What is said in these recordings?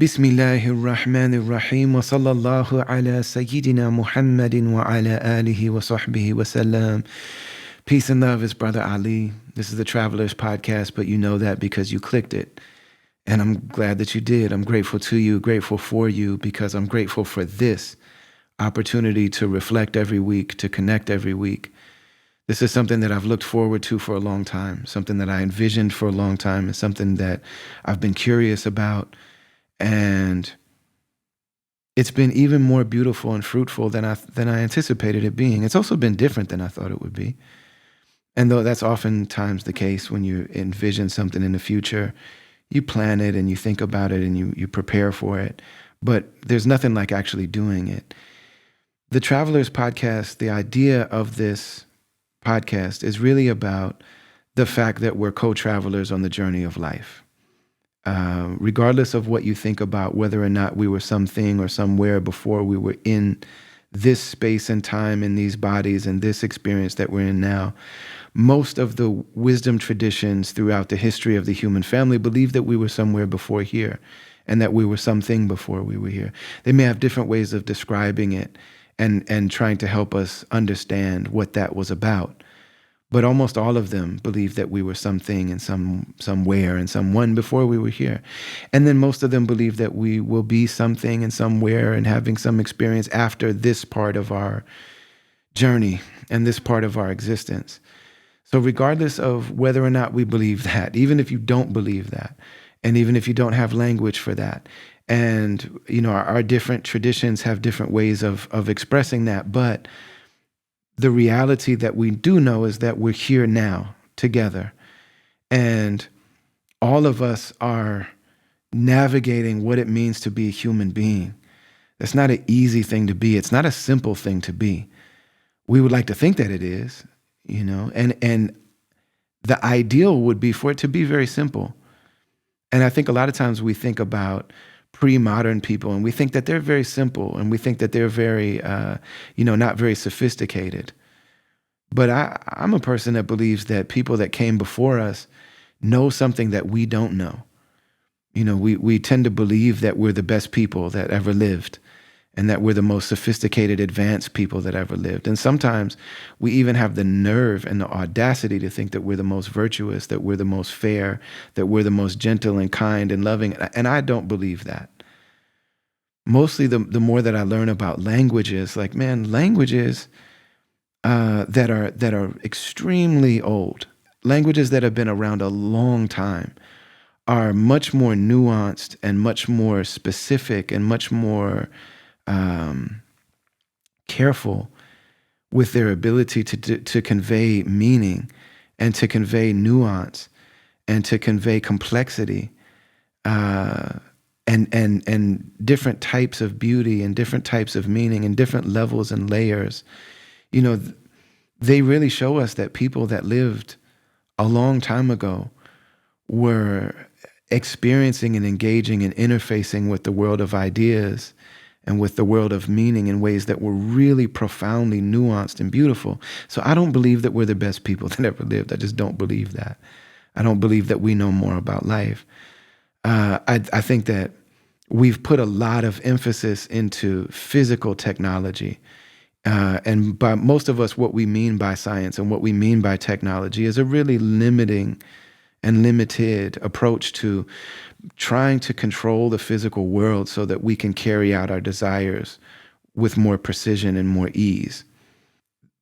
Bismillahirrahmanirrahim wa sallallahu ala Sayyidina Muhammadin wa ala alihi wa sahbihi wa sallam. Peace and love is Brother Ali. This is the Travelers Podcast, but you know that because you clicked it. And I'm glad that you did. I'm grateful to you, grateful for you, because I'm grateful for this opportunity to reflect every week, to connect every week. This is something that I've looked forward to for a long time, something that I envisioned for a long time, and something that I've been curious about. And it's been even more beautiful and fruitful than I anticipated it being. It's also been different than I thought it would be. And though that's oftentimes the case when you envision something in the future, you plan it and you think about it and you prepare for it. But there's nothing like actually doing it. The Travelers Podcast, the idea of this podcast is really about the fact that we're co-travelers on the journey of life. Regardless of what you think about whether or not we were something or somewhere before we were in this space and time, in these bodies and this experience that we're in now, most of the wisdom traditions throughout the history of the human family believe that we were somewhere before here and that we were something before we were here. They may have different ways of describing it and trying to help us understand what that was about. But almost all of them believe that we were something and somewhere and someone before we were here. And then most of them believe that we will be something and somewhere and having some experience after this part of our journey and this part of our existence. So regardless of whether or not we believe that, even if you don't believe that, and even if you don't have language for that, and our different traditions have different ways of expressing that, but the reality that we do know is that we're here now together, and all of us are navigating what it means to be a human being. That's not an easy thing to be. It's not a simple thing to be. We would like to think that it is, and the ideal would be for it to be very simple. And I think a lot of times we think about pre-modern people and we think that they're very simple and we think that they're very, not very sophisticated. But I'm a person that believes that people that came before us know something that we don't know. We tend to believe that we're the best people that ever lived and that we're the most sophisticated, advanced people that ever lived. And sometimes we even have the nerve and the audacity to think that we're the most virtuous, that we're the most fair, that we're the most gentle and kind and loving. And I don't believe that. Mostly the more that I learn about languages, languages that are extremely old, languages that have been around a long time, are much more nuanced and much more specific and much more careful with their ability to convey meaning and to convey nuance and to convey complexity and different types of beauty and different types of meaning and different levels and layers. They really show us that people that lived a long time ago were experiencing and engaging and interfacing with the world of ideas and with the world of meaning in ways that were really profoundly nuanced and beautiful. So I don't believe that we're the best people that ever lived. I just don't believe that. I don't believe that we know more about life. I think that we've put a lot of emphasis into physical technology. And by most of us, what we mean by science and what we mean by technology is a really limiting and limited approach to trying to control the physical world so that we can carry out our desires with more precision and more ease.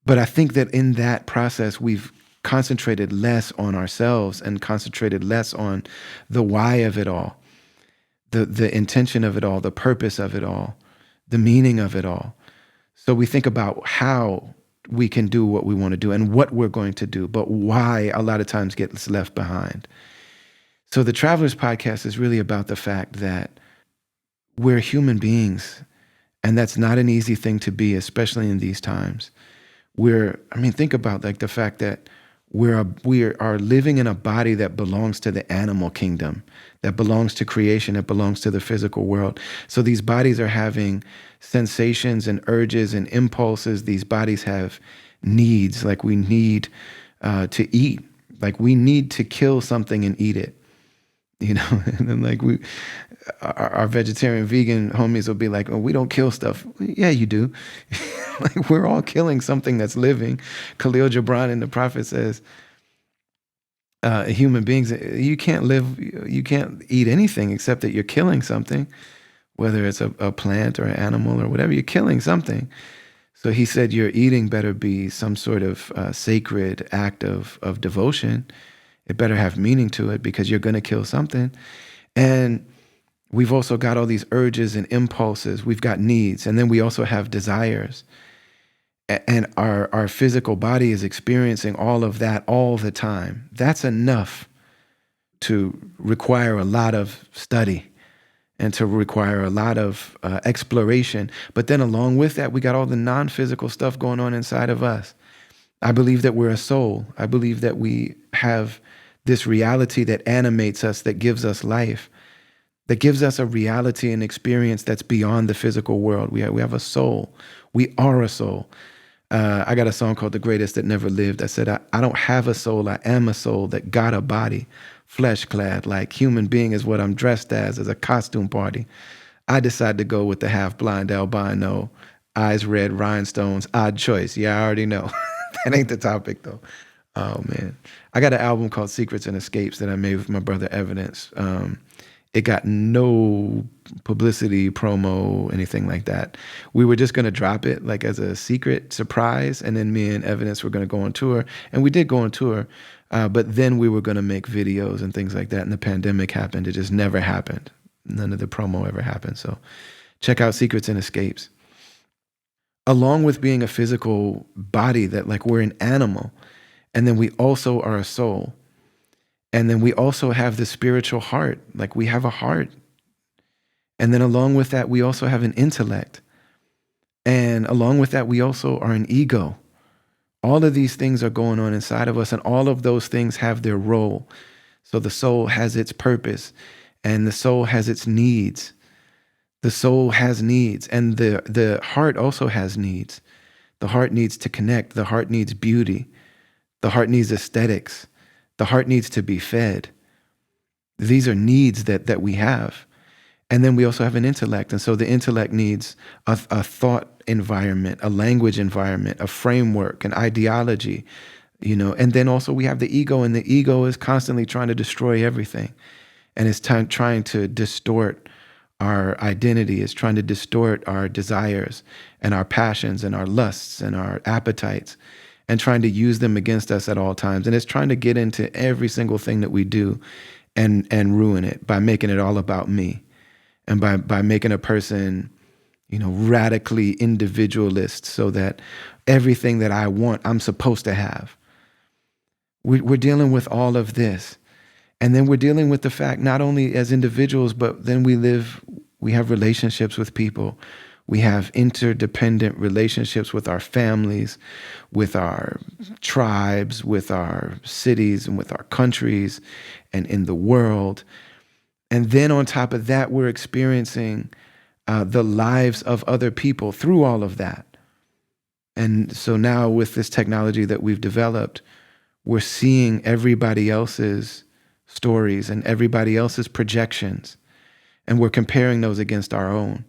But I think that in that process, we've concentrated less on ourselves and concentrated less on the why of it all, the intention of it all, the purpose of it all, the meaning of it all. So we think about how we can do what we want to do and what we're going to do, but why a lot of times gets left behind. So the Travelers Podcast is really about the fact that we're human beings, and that's not an easy thing to be, especially in these times. Think about the fact that we are living in a body that belongs to the animal kingdom, that belongs to creation, that belongs to the physical world. So these bodies are having sensations and urges and impulses. These bodies have needs, like we need to eat, like we need to kill something and eat it. And then like our vegetarian vegan homies will be like, oh, we don't kill stuff. Yeah, you do. Like we're all killing something that's living. Khalil Gibran in the Prophet says, human beings, you can't live, you can't eat anything except that you're killing something, whether it's a plant or an animal or whatever, you're killing something. So he said your eating better be some sort of sacred act of devotion. It better have meaning to it because you're going to kill something. And we've also got all these urges and impulses. We've got needs. And then we also have desires. And our physical body is experiencing all of that all the time. That's enough to require a lot of study and to require a lot of exploration. But then along with that, we got all the non-physical stuff going on inside of us. I believe that we're a soul. I believe that we have this reality that animates us, that gives us life, that gives us a reality and experience that's beyond the physical world. We have a soul. We are a soul. I got a song called The Greatest That Never Lived. I said, I don't have a soul. I am a soul that got a body, flesh clad, like human being is what I'm dressed as a costume party. I decided to go with the half blind albino, eyes red, rhinestones, odd choice. Yeah, I already know. That ain't the topic though. Oh man. I got an album called Secrets and Escapes that I made with my brother Evidence. It got no publicity, promo, anything like that. We were just going to drop it like as a secret surprise. And then me and Evidence were going to go on tour. And we did go on tour. But then we were going to make videos and things like that. And the pandemic happened. It just never happened. None of the promo ever happened. So check out Secrets and Escapes. Along with being a physical body, that like we're an animal. And then we also are a soul. And then we also have the spiritual heart, like we have a heart. And then along with that, we also have an intellect. And along with that, we also are an ego. All of these things are going on inside of us, and all of those things have their role. So the soul has its purpose, and the soul has its needs. The soul has needs, and the heart also has needs. The heart needs to connect. The heart needs beauty. The heart needs aesthetics. The heart needs to be fed. These are needs that we have. And then we also have an intellect. And so the intellect needs a thought environment, a language environment, a framework, an ideology, and then also we have the ego, and the ego is constantly trying to destroy everything. And it's trying to distort our identity, it's trying to distort our desires and our passions and our lusts and our appetites, and trying to use them against us at all times. And it's trying to get into every single thing that we do and ruin it by making it all about me, and by making a person, radically individualist, so that everything that I want, I'm supposed to have. We're dealing with all of this. And then we're dealing with the fact, not only as individuals, but then we have relationships with people. We have interdependent relationships with our families, with our tribes, with our cities, and with our countries, and in the world. And then on top of that, we're experiencing the lives of other people through all of that. And so now with this technology that we've developed, we're seeing everybody else's stories and everybody else's projections, and we're comparing those against our own.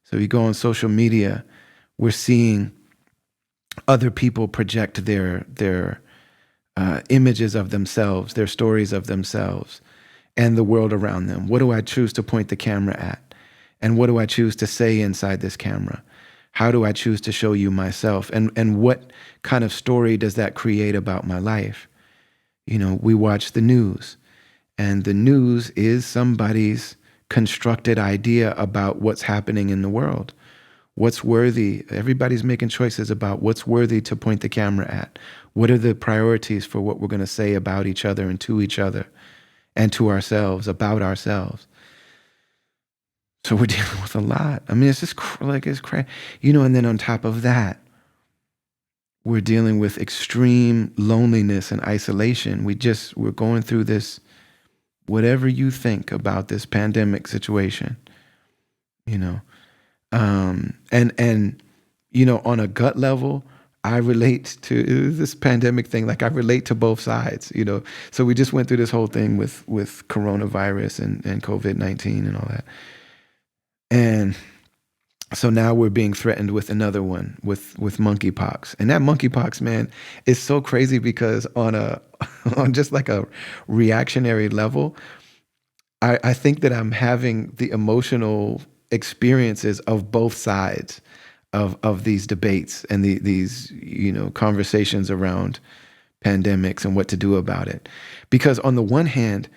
So you go on social media, we're seeing other people project their images of themselves, their stories of themselves, and the world around them. What do I choose to point the camera at? And what do I choose to say inside this camera? How do I choose to show you myself? And what kind of story does that create about my life? We watch the news, and the news is somebody's constructed idea about what's happening in the world. What's worthy? Everybody's making choices about what's worthy to point the camera at. What are the priorities for what we're going to say about each other and to each other and to ourselves, about ourselves? So we're dealing with a lot. I mean, it's just it's crazy. And then on top of that, we're dealing with extreme loneliness and isolation. We're going through this, whatever you think about this pandemic situation, and on a gut level, I relate to this pandemic thing. Like I relate to both sides, you know. So we just went through this whole thing with coronavirus and COVID-19 and all that. And so now we're being threatened with another one with monkeypox. And that monkeypox, man, is so crazy because on a on just like a reactionary level, I think that I'm having the emotional experiences of both sides of these debates and these conversations around pandemics and what to do about it. Because on the one hand,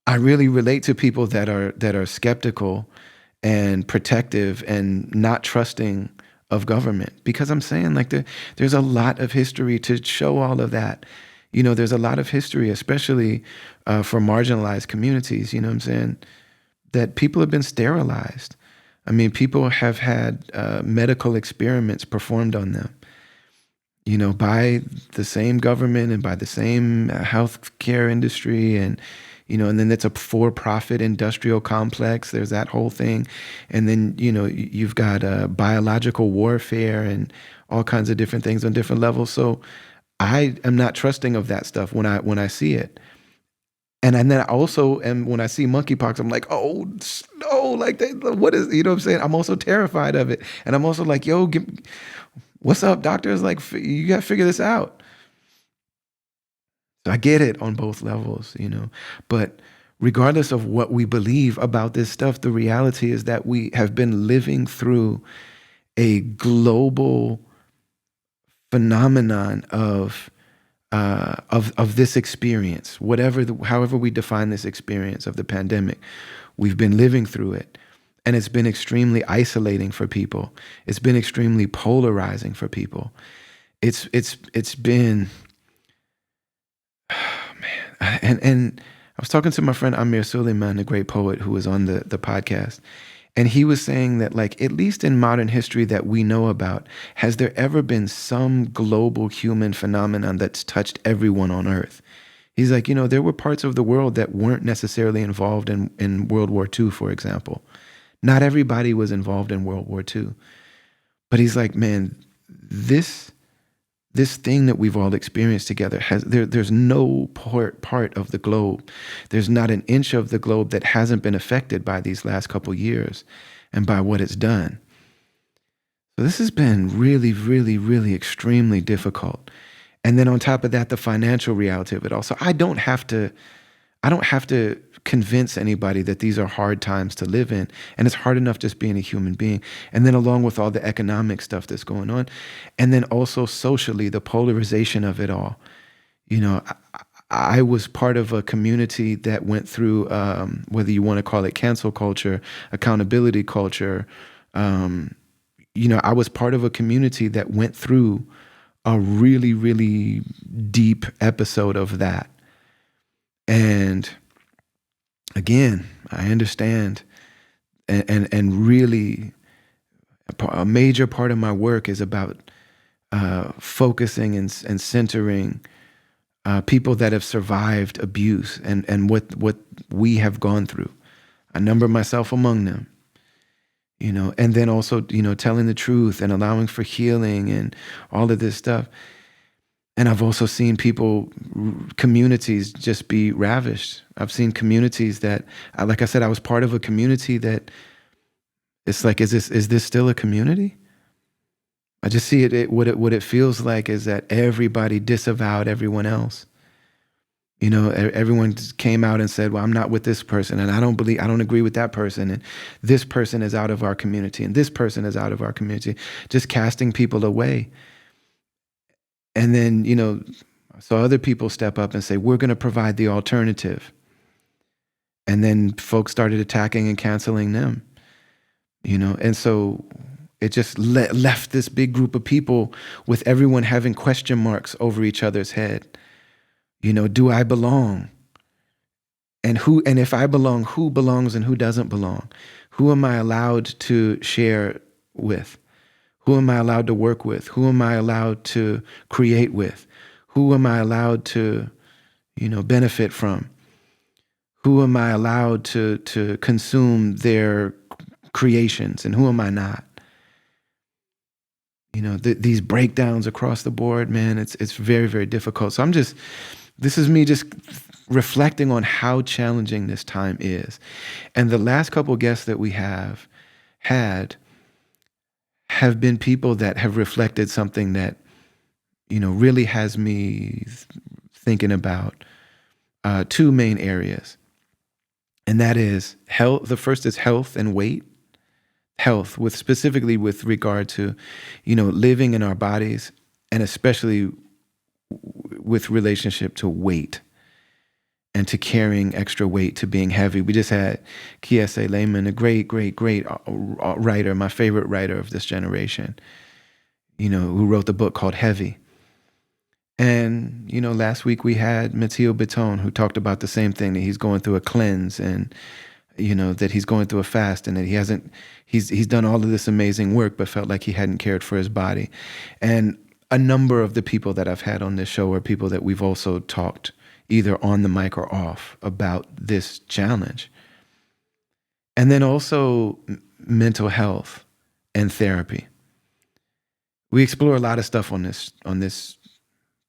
I really relate to people that are skeptical and protective and not trusting of government, because I'm saying like there's a lot of history to show all of that. There's a lot of history, especially for marginalized communities, you know what I'm saying, that people have been sterilized. I mean, people have had medical experiments performed on them, by the same government and by the same healthcare industry. And then it's a for-profit industrial complex. There's that whole thing. And then, you've got biological warfare and all kinds of different things on different levels. So I am not trusting of that stuff when I see it. And then I also am, when I see monkeypox, I'm like, oh, no, like, what is, you know what I'm saying? I'm also terrified of it. And I'm also like, yo, what's up, doctors? Like, you got to figure this out. So I get it on both levels, but regardless of what we believe about this stuff, the reality is that we have been living through a global phenomenon of this experience, however we define this experience of the pandemic. We've been living through it, and it's been extremely isolating for people. It's been extremely polarizing for people. It's been, and I was talking to my friend Amir Suleiman, a great poet who was on the podcast. And he was saying that, like, at least in modern history that we know about, has there ever been some global human phenomenon that's touched everyone on Earth? He's like, there were parts of the world that weren't necessarily involved in World War II, for example. Not everybody was involved in World War II. But he's like, man, this thing that we've all experienced together there's no part of the globe. There's not an inch of the globe that hasn't been affected by these last couple years and by what it's done. So this has been really, really, really extremely difficult. And then on top of that, the financial reality of it all. So I don't have to convince anybody that these are hard times to live in. And it's hard enough just being a human being. And then along with all the economic stuff that's going on, and then also socially, the polarization of it all. I was part of a community that went through, whether you want to call it cancel culture, accountability culture. I was part of a community that went through a really, really deep episode of that. And again, I understand, and really, a major part of my work is about focusing and centering people that have survived abuse and what we have gone through. I number myself among them, and then also, telling the truth and allowing for healing and all of this stuff. And I've also seen communities just be ravished. I've seen communities that, like I said, I was part of a community that it's like, is this still a community? I just see what it feels like is that everybody disavowed everyone else. Everyone came out and said, well, I'm not with this person, and I don't agree with that person, and this person is out of our community, and this person is out of our community, just casting people away. And then, so other people step up and say, we're going to provide the alternative. And then folks started attacking and canceling them, and so it just left this big group of people with everyone having question marks over each other's head. Do I belong? And if I belong, who belongs and who doesn't belong? Who am I allowed to share with? Who am I allowed to work with? Who am I allowed to create with? Who am I allowed to, benefit from? Who am I allowed to consume their creations, and who am I not? these breakdowns across the board, man, it's very, very difficult. So this is me just reflecting on how challenging this time is. And the last couple guests that we have been people that have reflected something that, really has me thinking about two main areas. And that is health. The first is health and weight. Health, specifically with regard to, living in our bodies, and especially with relationship to weight and to carrying extra weight, to being heavy. We just had Kiese Lehman, a great, great, great writer, my favorite writer of this generation, who wrote the book called Heavy. And, last week we had Matteo Bitton, who talked about the same thing, that he's going through a cleanse, and, that he's going through a fast, and that he's done all of this amazing work, but felt like he hadn't cared for his body. And a number of the people that I've had on this show are people that we've also talked either on the mic or off about this challenge. And then also mental health and therapy. We explore a lot of stuff on this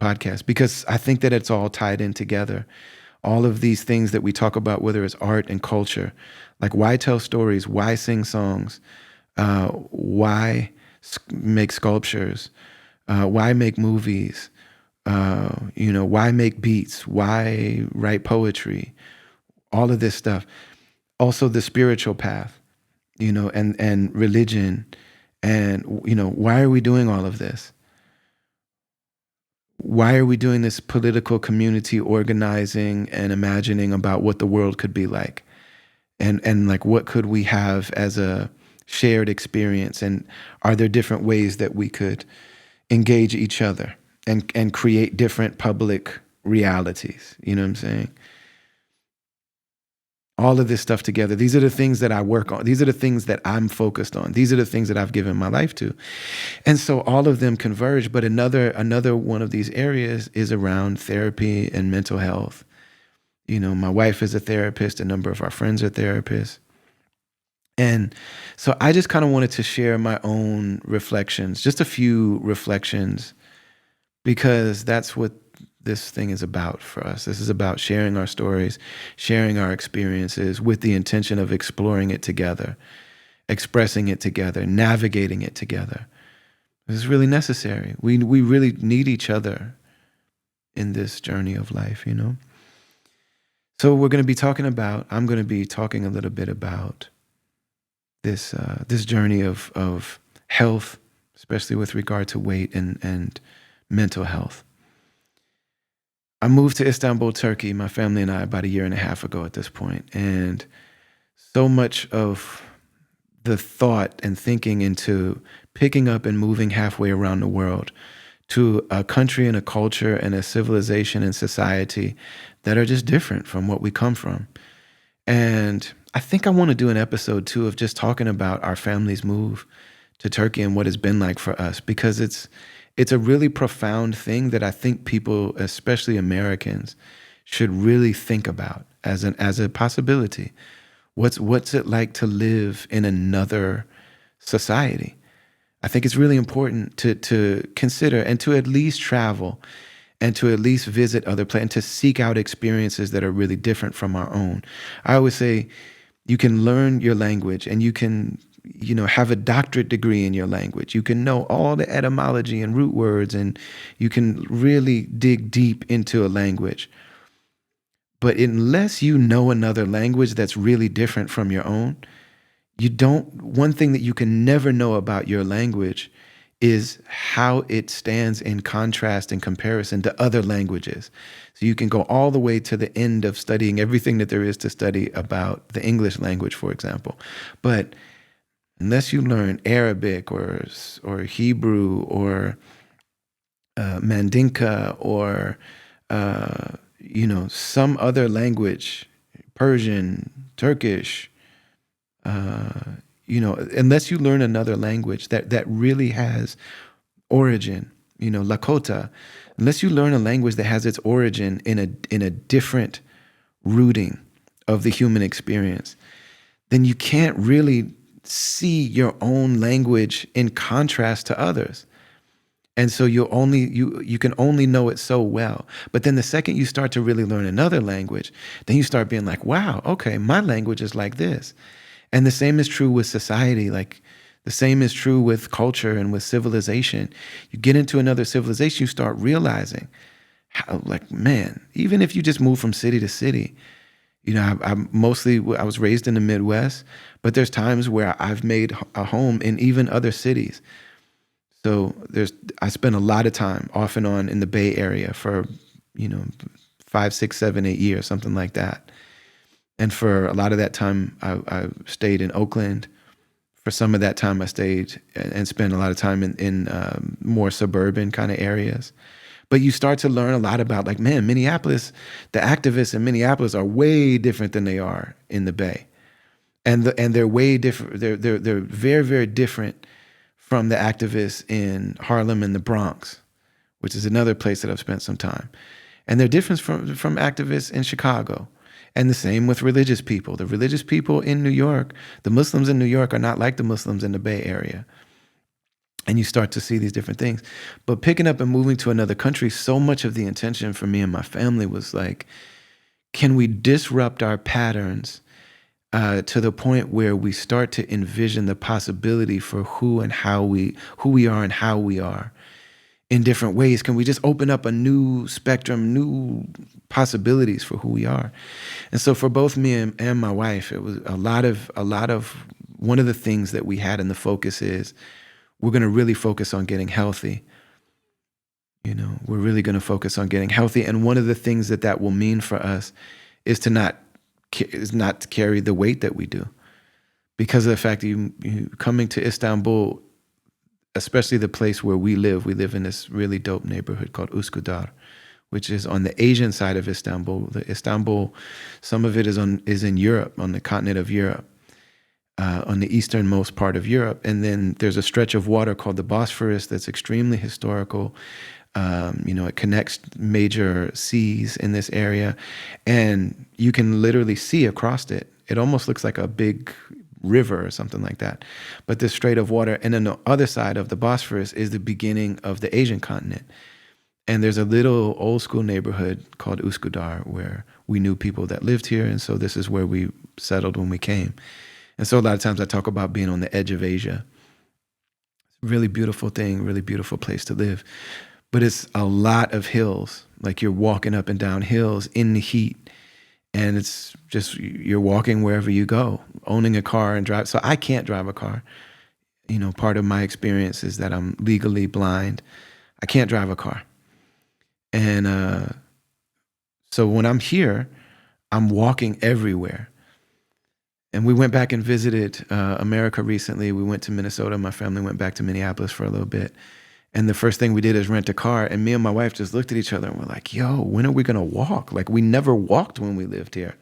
podcast, because I think that it's all tied in together. All of these things that we talk about, whether it's art and culture, like why tell stories, why sing songs, why make sculptures, why make movies, why make beats, why write poetry, all of this stuff. Also the spiritual path, and religion, and, why are we doing all of this? Why are we doing this political community organizing and imagining about what the world could be like? And like, what could we have as a shared experience? And are there different ways that we could engage each other and create different public realities? You know what I'm saying? All of this stuff together. These are the things that I work on. These are the things that I'm focused on. These are the things that I've given my life to. And so all of them converge. But another one of these areas is around therapy and mental health. My wife is a therapist. A number of our friends are therapists. And so I just kind of wanted to share my own reflections, just a few reflections, because that's what this thing is about for us. This is about sharing our stories, sharing our experiences with the intention of exploring it together, expressing it together, navigating it together. This is really necessary. We really need each other in this journey of life, So I'm going to be talking a little bit about this journey of health, especially with regard to weight and mental health. I moved to Istanbul, Turkey, my family and I, about 1.5 years ago at this point. And so much of the thought and thinking into picking up and moving halfway around the world to a country and a culture and a civilization and society that are just different from what we come from. And I think I want to do an episode too of just talking about our family's move to Turkey and what it's been like for us, because it's a really profound thing that I think people, especially Americans, should really think about as a possibility. What's it like to live in another society? I think it's really important to consider and to at least travel and to at least visit other places and to seek out experiences that are really different from our own. I always say you can learn your language and you can have a doctorate degree in your language. You can know all the etymology and root words, and you can really dig deep into a language. But unless you know another language that's really different from your own, one thing that you can never know about your language is how it stands in contrast and comparison to other languages. So you can go all the way to the end of studying everything that there is to study about the English language, for example. But unless you learn Arabic or Hebrew or Mandinka or some other language, Persian, Turkish, unless you learn another language that really has origin, Lakota, unless you learn a language that has its origin in a different rooting of the human experience, then you can't really see your own language in contrast to others. And so you can only know it so well. But then the second you start to really learn another language, then you start being like, wow, okay, my language is like this. And the same is true with society. Like the same is true with culture and with civilization. You get into another civilization, you start realizing how, like, man, even if you just move from city to city, I was raised in the Midwest, but there's times where I've made a home in even other cities. So I spent a lot of time off and on in the Bay Area for, you know, 5, 6, 7, 8 years, something like that. And for a lot of that time, I stayed in Oakland. For some of that time, I stayed and spent a lot of time in more suburban kind of areas. But you start to learn a lot about, like, man, Minneapolis, the activists in Minneapolis are way different than they are in the Bay. And they're way different. They're very, very different from the activists in Harlem and the Bronx, which is another place that I've spent some time. And they're different from activists in Chicago. And the same with religious people. The religious people in New York, the Muslims in New York are not like the Muslims in the Bay Area. And you start to see these different things. But picking up and moving to another country, so much of the intention for me and my family was like, can we disrupt our patterns to the point where we start to envision the possibility for who we are and how we are in different ways? Can we just open up a new spectrum, new possibilities for who we are? And so for both me and my wife, it was a lot of one of the things that we had in the focus is we're going to really focus on getting healthy. We're really going to focus on getting healthy. And one of the things that will mean for us is to not carry the weight that we do, because of the fact that you coming to Istanbul, especially the place where we live in this really dope neighborhood called Üsküdar, which is on the Asian side of Istanbul. Istanbul, some of it is in Europe, on the continent of Europe, on the easternmost part of Europe. And then there's a stretch of water called the Bosphorus that's extremely historical. It connects major seas in this area, and you can literally see across it. It almost looks like a big river or something like that. But this strait of water, and then the other side of the Bosphorus is the beginning of the Asian continent. And there's a little old school neighborhood called Üsküdar where we knew people that lived here, and so this is where we settled when we came. And so a lot of times I talk about being on the edge of Asia. Really beautiful thing, really beautiful place to live. But it's a lot of hills. Like you're walking up and down hills in the heat. And it's just, you're walking wherever you go, owning a car and drive. So I can't drive a car. Part of my experience is that I'm legally blind. I can't drive a car. And so when I'm here, I'm walking everywhere. And we went back and visited America recently. We went to Minnesota. My family went back to Minneapolis for a little bit. And the first thing we did is rent a car. And me and my wife just looked at each other and we're like, yo, when are we going to walk? Like, we never walked when we lived here.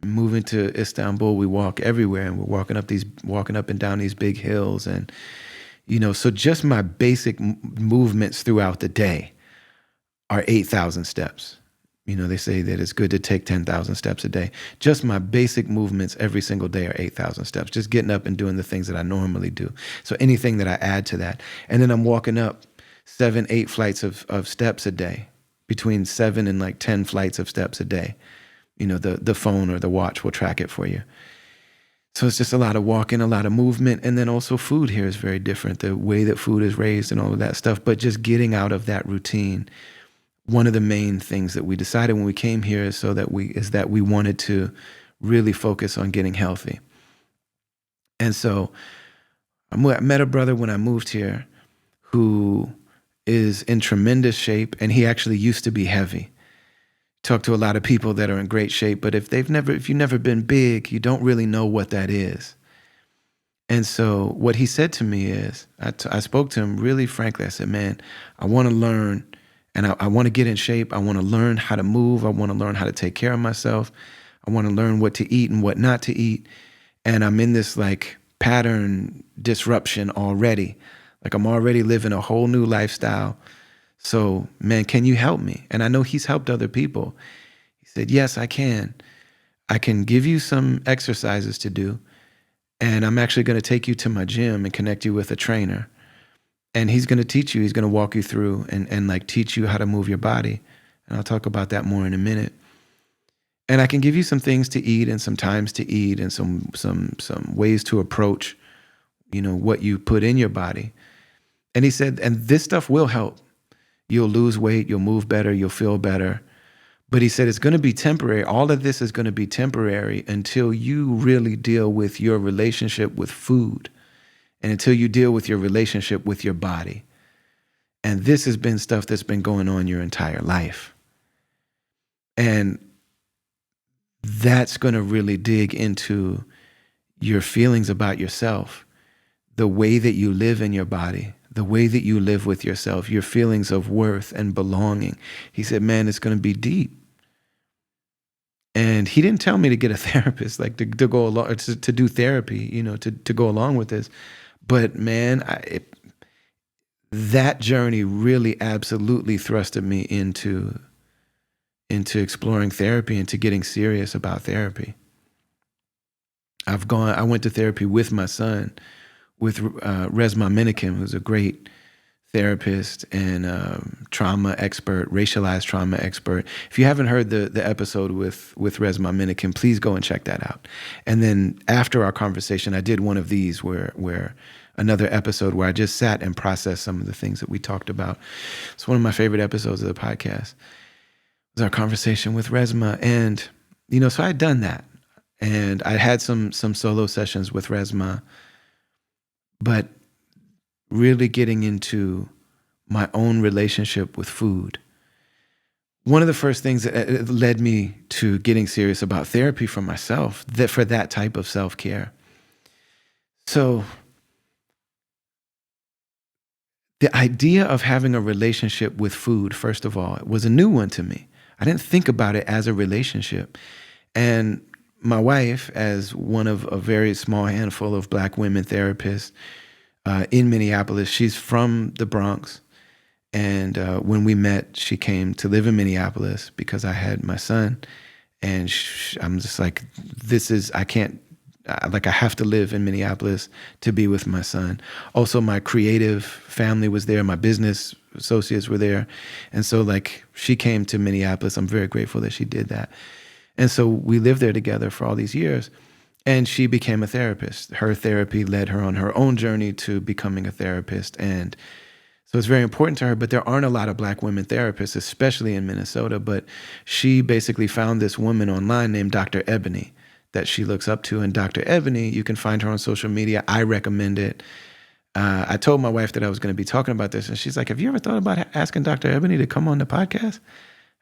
Moving to Istanbul, we walk everywhere, and we're walking up and down these big hills. And, so just my basic movements throughout the day are 8,000 steps. They say that it's good to take 10,000 steps a day. Just my basic movements every single day are 8,000 steps, just getting up and doing the things that I normally do. So anything that I add to that. And then I'm walking up 7, 8 flights of steps a day, between 7 and like 10 flights of steps a day. The phone or the watch will track it for you. So it's just a lot of walking, a lot of movement. And then also food here is very different, the way that food is raised and all of that stuff. But just getting out of that routine. One of the main things that we decided when we came here is that we wanted to really focus on getting healthy. And so I met a brother when I moved here who is in tremendous shape, and he actually used to be heavy. Talk to a lot of people that are in great shape, but if you've never been big, you don't really know what that is. And so what he said to me is, I spoke to him really frankly. I said, man, I want to learn. And I want to get in shape. I want to learn how to move. I want to learn how to take care of myself. I want to learn what to eat and what not to eat. And I'm in this like pattern disruption already. Like I'm already living a whole new lifestyle. So, man, can you help me? And I know he's helped other people. He said, yes, I can. I can give you some exercises to do. And I'm actually going to take you to my gym and connect you with a trainer. And he's going to teach you, he's going to walk you through and like teach you how to move your body. And I'll talk about that more in a minute. And I can give you some things to eat and some times to eat and some ways to approach, what you put in your body. And he said, and this stuff will help. You'll lose weight, you'll move better, you'll feel better. But he said it's going to be temporary. All of this is going to be temporary until you really deal with your relationship with food and until you deal with your relationship with your body. And this has been stuff that's been going on your entire life. And that's going to really dig into your feelings about yourself, the way that you live in your body, the way that you live with yourself, your feelings of worth and belonging. He said, man, it's going to be deep. And he didn't tell me to get a therapist, like to go along, to do therapy, to go along with this. But man, that journey really absolutely thrusted me into exploring therapy and to getting serious about therapy. I went to therapy with my son, with Resma Minikim, who's a great therapist and trauma expert, racialized trauma expert. If you haven't heard the episode with Resma Minikim, please go and check that out. And then after our conversation, I did one of these where another episode where I just sat and processed some of the things that we talked about. It's one of my favorite episodes of the podcast. It was our conversation with Resma. And, so I had done that. And I had some solo sessions with Resma, but really getting into my own relationship with food. One of the first things that led me to getting serious about therapy for myself, for that type of self-care. So the idea of having a relationship with food, first of all, was a new one to me. I didn't think about it as a relationship. And my wife, as one of a very small handful of Black women therapists in Minneapolis, she's from the Bronx. And when we met, she came to live in Minneapolis because I had my son. And I'm just like, I have to live in Minneapolis to be with my son. Also, my creative family was there. My business associates were there. And so she came to Minneapolis. I'm very grateful that she did that. And so we lived there together for all these years. And she became a therapist. Her therapy led her on her own journey to becoming a therapist. And so it's very important to her, but there aren't a lot of Black women therapists, especially in Minnesota. But she basically found this woman online named Dr. Ebony that she looks up to. And Dr. Ebony, you can find her on social media. I recommend it. I told my wife that I was going to be talking about this, and she's like, have you ever thought about asking Dr. Ebony to come on the podcast?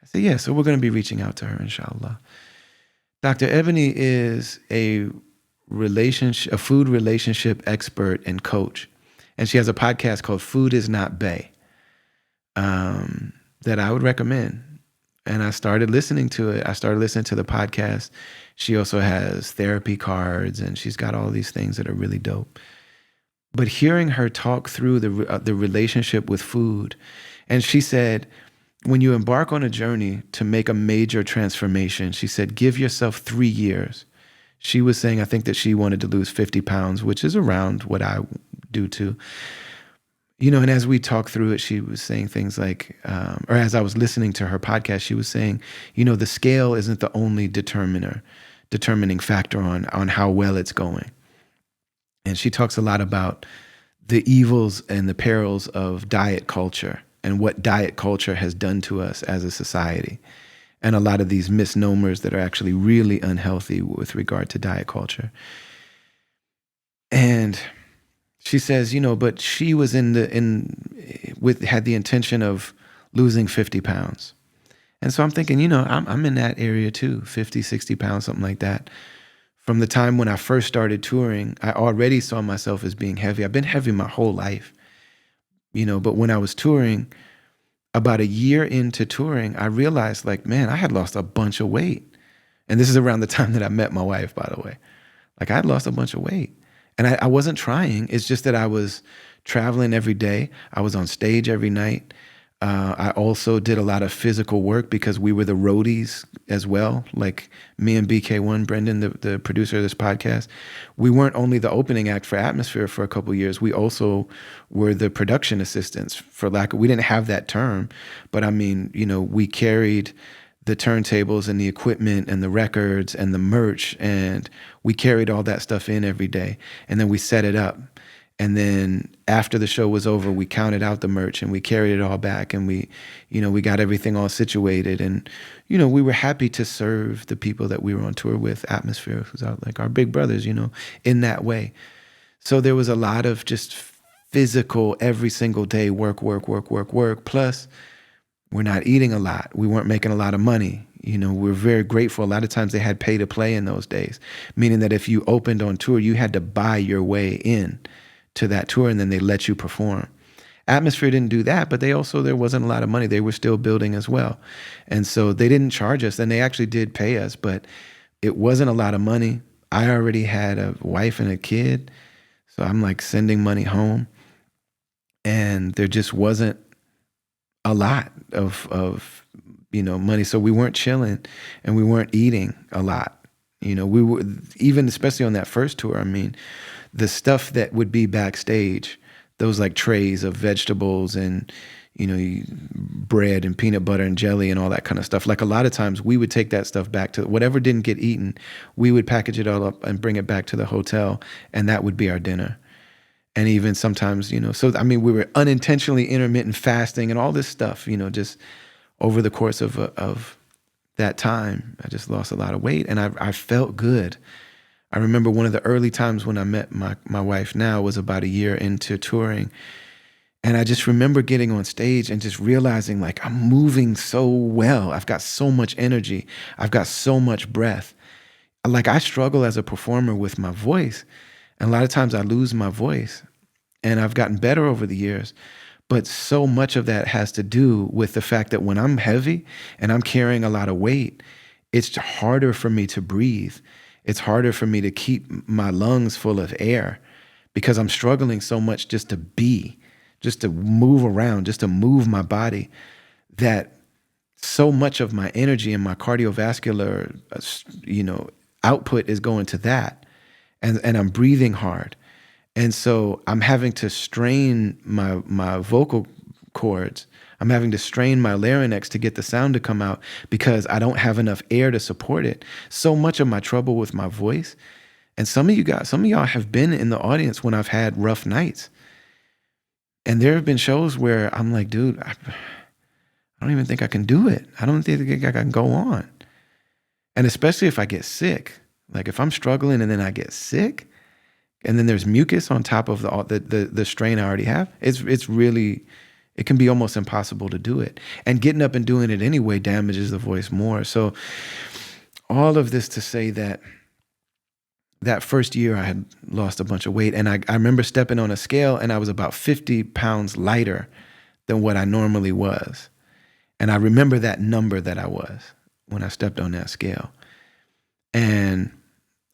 I said, yeah, so we're going to be reaching out to her, inshallah. Dr. Ebony is a food relationship expert and coach. And she has a podcast called Food Is Not Bae that I would recommend. And I started listening to it. I started listening to the podcast. She also has therapy cards, and she's got all these things that are really dope. But hearing her talk through the relationship with food, and she said, when you embark on a journey to make a major transformation, she said, give yourself 3 years. She was saying, I think that she wanted to lose 50 pounds, which is around what I do too. And as we talked through it, she was saying things like, or as I was listening to her podcast, she was saying, the scale isn't the only determining factor on how well it's going. And she talks a lot about the evils and the perils of diet culture and what diet culture has done to us as a society. And a lot of these misnomers that are actually really unhealthy with regard to diet culture. And she says, but she was had the intention of losing 50 pounds. And so I'm thinking, I'm in that area too, 50, 60 pounds, something like that. From the time when I first started touring, I already saw myself as being heavy. I've been heavy my whole life, but when I was touring, about a year into touring, I realized man, I had lost a bunch of weight. And this is around the time that I met my wife, by the way. I had lost a bunch of weight. And I wasn't trying. It's just that I was traveling every day. I was on stage every night. I also did a lot of physical work because we were the roadies as well. Like me and BK1, Brendan, the producer of this podcast, we weren't only the opening act for Atmosphere for a couple of years. We also were the production assistants, for lack of, we didn't have that term, but I mean, we carried the turntables and the equipment and the records and the merch, and we carried all that stuff in every day. And then we set it up. And then after the show was over, we counted out the merch and we carried it all back, and we got everything all situated. And, we were happy to serve the people that we were on tour with. Atmosphere who's like our big brothers, in that way. So there was a lot of just physical, every single day, work. Plus, we're not eating a lot. We weren't making a lot of money. We're very grateful. A lot of times they had pay to play in those days, meaning that if you opened on tour, you had to buy your way in to that tour, and then they let you perform. Atmosphere didn't do that, but there wasn't a lot of money. They were still building as well. And so they didn't charge us, and they actually did pay us, but it wasn't a lot of money. I already had a wife and a kid, so I'm like sending money home, and there just wasn't a lot of money. So we weren't chilling, and we weren't eating a lot. We were, even especially on that first tour, I mean, the stuff that would be backstage, those like trays of vegetables and, bread and peanut butter and jelly and all that kind of stuff. Like a lot of times we would take that stuff back to whatever didn't get eaten. We would package it all up and bring it back to the hotel, and that would be our dinner. And even sometimes, so I mean, we were unintentionally intermittent fasting and all this stuff, just over the course of that time. I just lost a lot of weight, and I felt good. I remember one of the early times when I met my wife now was about a year into touring. And I just remember getting on stage and just realizing like I'm moving so well. I've got so much energy. I've got so much breath. Like I struggle as a performer with my voice. And a lot of times I lose my voice. And I've gotten better over the years. But so much of that has to do with the fact that when I'm heavy and I'm carrying a lot of weight, it's harder for me to breathe. It's harder for me to keep my lungs full of air because I'm struggling so much just to be, just to move around, just to move my body, that so much of my energy and my cardiovascular, output is going to that. And I'm breathing hard. And so I'm having to strain my vocal cords. I'm having to strain my larynx to get the sound to come out because I don't have enough air to support it. So much of my trouble with my voice, and some of y'all have been in the audience when I've had rough nights. And there have been shows where I'm like, dude, I don't even think I can do it. I don't think I can go on. And especially if I get sick, like if I'm struggling and then I get sick, and then there's mucus on top of the strain I already have, it's really, it can be almost impossible to do it. And getting up and doing it anyway damages the voice more. So all of this to say that first year I had lost a bunch of weight, and I remember stepping on a scale and I was about 50 pounds lighter than what I normally was. And I remember that number that I was when I stepped on that scale. And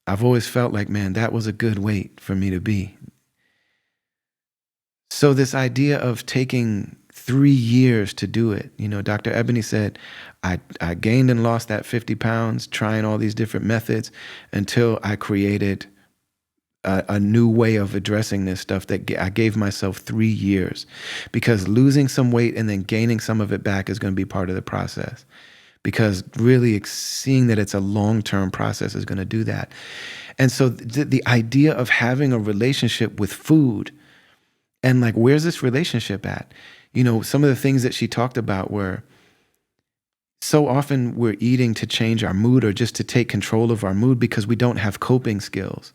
I've always felt like, man, that was a good weight for me to be. So this idea of taking 3 years to do it, Dr. Ebony said, I gained and lost that 50 pounds trying all these different methods until I created a new way of addressing this stuff that I gave myself 3 years, because losing some weight and then gaining some of it back is going to be part of the process. Because really seeing that it's a long-term process is going to do that. And so the idea of having a relationship with food, and like, where's this relationship at? Some of the things that she talked about were, so often we're eating to change our mood or just to take control of our mood because we don't have coping skills.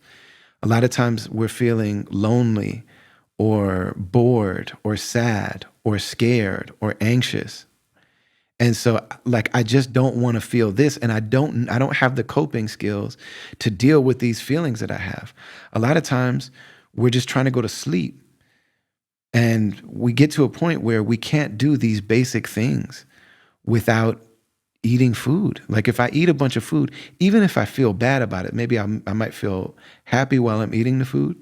A lot of times we're feeling lonely or bored or sad or scared or anxious. And so like, I just don't want to feel this. And I don't have the coping skills to deal with these feelings that I have. A lot of times we're just trying to go to sleep. And we get to a point where we can't do these basic things without eating food. Like if I eat a bunch of food, even if I feel bad about it, maybe I might feel happy while I'm eating the food.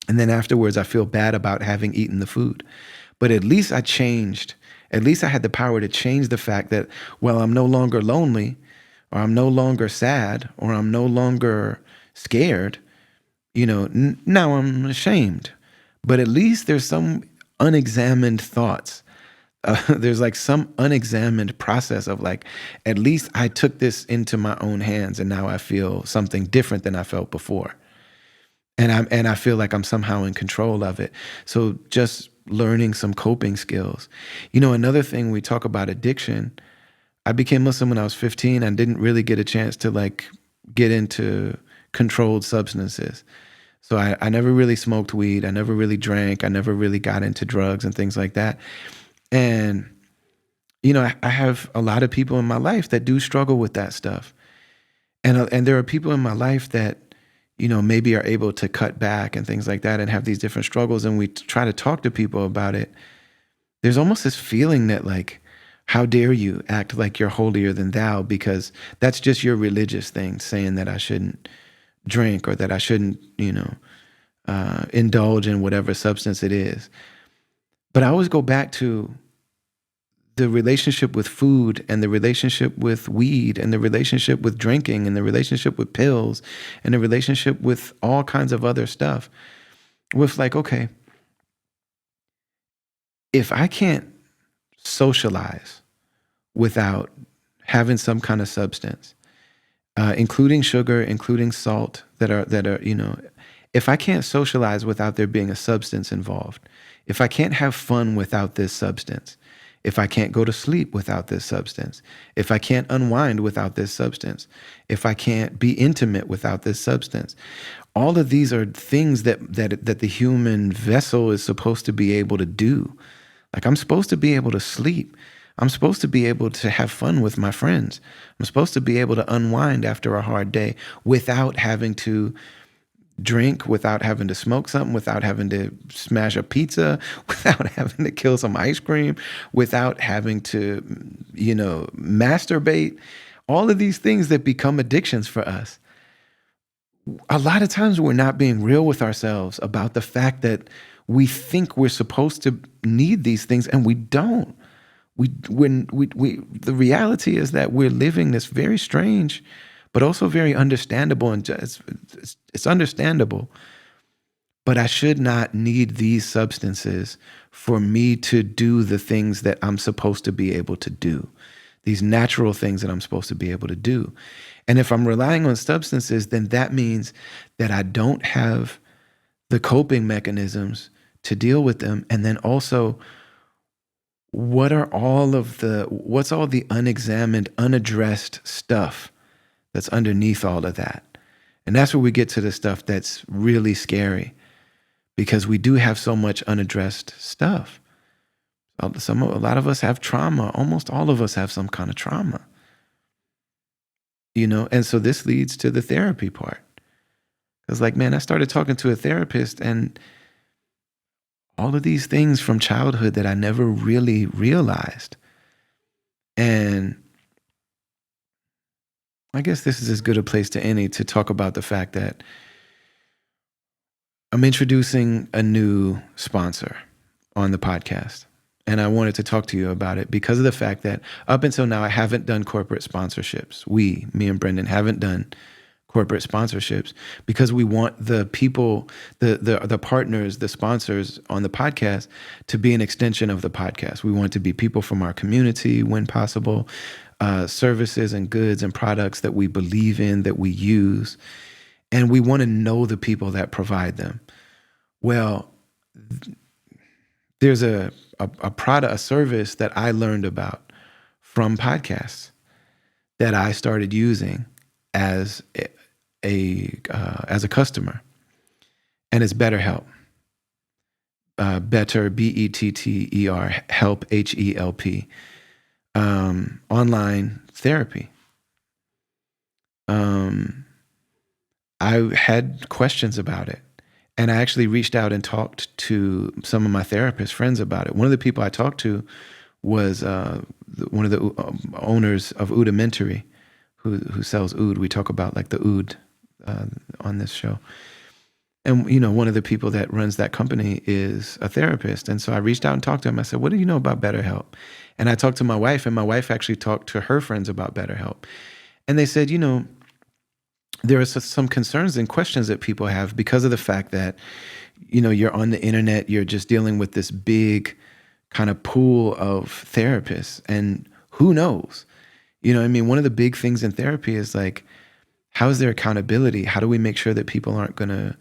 And then afterwards, I feel bad about having eaten the food. But at least I changed At least I had the power to change the fact that, well, I'm no longer lonely, or I'm no longer sad, or I'm no longer scared. Now I'm ashamed. But at least there's some unexamined thoughts. There's like some unexamined process of like, at least I took this into my own hands and now I feel something different than I felt before. And I feel like I'm somehow in control of it. So just learning some coping skills. Another thing, we talk about addiction. I became Muslim when I was 15. I didn't really get a chance to like get into controlled substances. So I never really smoked weed. I never really drank. I never really got into drugs and things like that. And, I have a lot of people in my life that do struggle with that stuff. And there are people in my life that, maybe are able to cut back and things like that and have these different struggles. And we try to talk to people about it. There's almost this feeling that like, how dare you act like you're holier than thou, because that's just your religious thing, saying that I shouldn't drink or that I shouldn't, indulge in whatever substance it is. But I always go back to the relationship with food and the relationship with weed and the relationship with drinking and the relationship with pills and the relationship with all kinds of other stuff. With like, okay, if I can't socialize without having some kind of substance, including sugar, including salt, that are, if I can't socialize without there being a substance involved, if I can't have fun without this substance, if I can't go to sleep without this substance, if I can't unwind without this substance, if I can't be intimate without this substance, all of these are things that the human vessel is supposed to be able to do. Like, I'm supposed to be able to sleep. I'm supposed to be able to have fun with my friends. I'm supposed to be able to unwind after a hard day without having to drink, without having to smoke something, without having to smash a pizza, without having to kill some ice cream, without having to, masturbate. All of these things that become addictions for us. A lot of times we're not being real with ourselves about the fact that we think we're supposed to need these things and we don't. The reality is that we're living this very strange, but also very understandable, and it's understandable. But I should not need these substances for me to do the things that I'm supposed to be able to do, these natural things that I'm supposed to be able to do. And if I'm relying on substances, then that means that I don't have the coping mechanisms to deal with them. And then also, what's all the unexamined, unaddressed stuff that's underneath all of that? And that's where we get to the stuff that's really scary, because we do have so much unaddressed stuff. A lot of us have trauma. Almost all of us have some kind of trauma. And so this leads to the therapy part. Because like, man, I started talking to a therapist, and all of these things from childhood that I never really realized. And I guess this is as good a place to any to talk about the fact that I'm introducing a new sponsor on the podcast. And I wanted to talk to you about it because of the fact that up until now, I haven't done corporate sponsorships. Me and Brendan haven't done corporate sponsorships because we want the people, the partners, the sponsors on the podcast to be an extension of the podcast. We want to be people from our community when possible, services and goods and products that we believe in, that we use. And we want to know the people that provide them. Well, there's a product, a service that I learned about from podcasts that I started using as a customer, and it's BetterHelp. Better, Better, help, HELP. Online therapy. I had questions about it. And I actually reached out and talked to some of my therapist friends about it. One of the people I talked to was one of the owners of Oudamentary, who sells oud. We talk about like the oud on this show. And, one of the people that runs that company is a therapist. And so I reached out and talked to him. I said, what do you know about BetterHelp? And I talked to my wife, and my wife actually talked to her friends about BetterHelp. And they said, there are some concerns and questions that people have because of the fact that, you're on the internet, you're just dealing with this big kind of pool of therapists. And who knows? I mean, one of the big things in therapy is like, how is there accountability? How do we make sure that people aren't going to,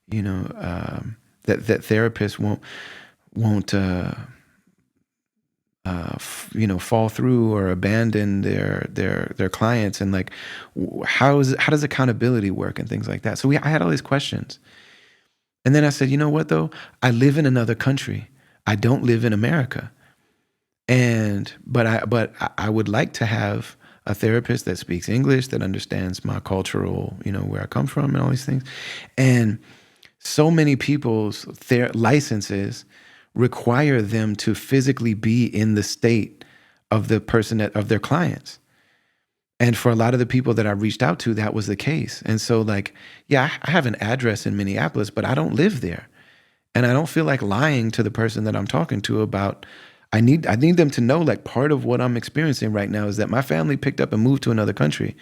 that therapists won't fall through or abandon their clients, and like, how does accountability work and things like that. So I had all these questions, and then I said, you know what though, I live in another country. I don't live in America, but I would like to have a therapist that speaks English, that understands my cultural, where I come from and all these things. And so many people's licenses require them to physically be in the state of the person of their clients. And for a lot of the people that I reached out to, that was the case. And so like, yeah, I have an address in Minneapolis, but I don't live there. And I don't feel like lying to the person that I'm talking to about, I need them to know, like, part of what I'm experiencing right now is that my family picked up and moved to another country.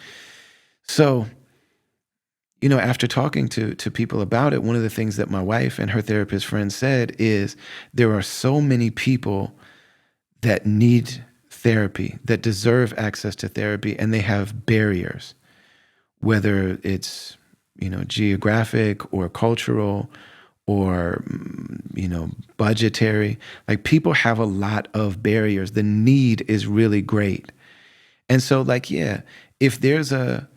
So, after talking to people about it, one of the things that my wife and her therapist friend said is there are so many people that need therapy, that deserve access to therapy, and they have barriers, whether it's, geographic or cultural or, budgetary. Like, people have a lot of barriers. The need is really great. And so like, yeah, if there's a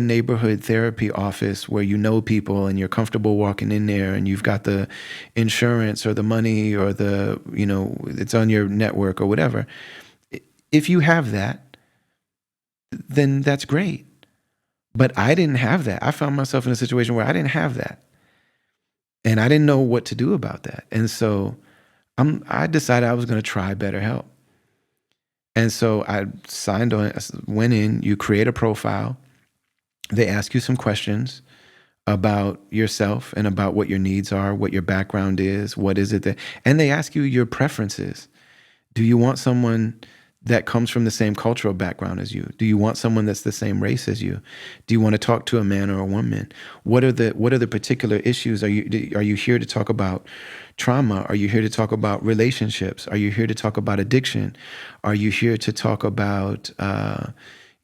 neighborhood therapy office where people and you're comfortable walking in there and you've got the insurance or the money or it's on your network or whatever, if you have that, then that's great. But I didn't have that. I found myself in a situation where I didn't have that. And I didn't know what to do about that. And so I decided I was going to try BetterHelp. And so I signed on, went in, you create a profile. They ask you some questions about yourself and about what your needs are, what your background is, what is it and they ask you your preferences. Do you want someone that comes from the same cultural background as you? Do you want someone that's the same race as you? Do you want to talk to a man or a woman? What are the particular issues? Are you here to talk about trauma? Are you here to talk about relationships? Are you here to talk about addiction? Are you here to talk about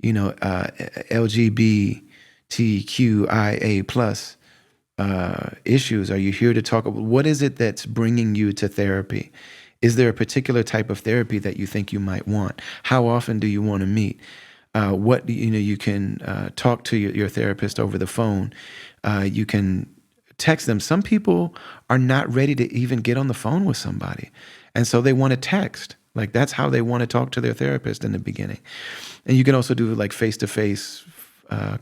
LGBTQIA plus issues? Are you here to talk about what is it that's bringing you to therapy? Is there a particular type of therapy that you think you might want? How often do you want to meet? You can talk to your therapist over the phone. You can text them. Some people are not ready to even get on the phone with somebody, and so they want to text. Like, that's how they want to talk to their therapist in the beginning. And you can also do like face-to-face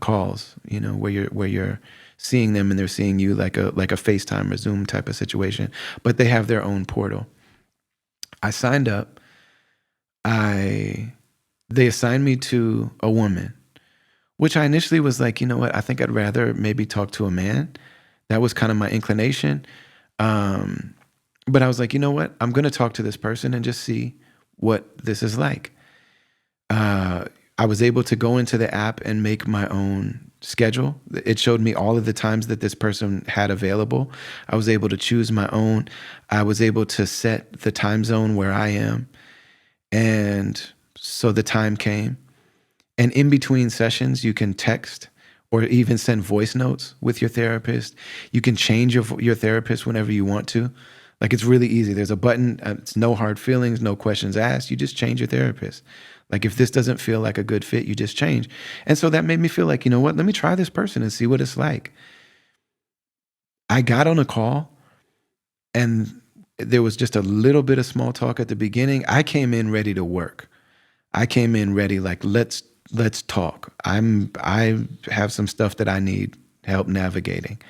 calls, where you're seeing them and they're seeing you, like a FaceTime or Zoom type of situation, but they have their own portal. I signed up. They assigned me to a woman, which I initially was like, you know what? I think I'd rather maybe talk to a man. That was kind of my inclination. But I was like, you know what? I'm going to talk to this person and just see what this is like. I was able to go into the app and make my own schedule. It showed me all of the times that this person had available. I was able to choose my own. I was able to set the time zone where I am. And so the time came. And in between sessions, you can text or even send voice notes with your therapist. You can change your therapist whenever you want to. Like, it's really easy. There's a button. It's no hard feelings, no questions asked. You just change your therapist. Like, if this doesn't feel like a good fit, you just change. And so that made me feel like, you know what? Let me try this person and see what it's like. I got on a call and there was just a little bit of small talk at the beginning. I came in ready to work. I came in ready, like, let's talk. I have some stuff that I need help navigating.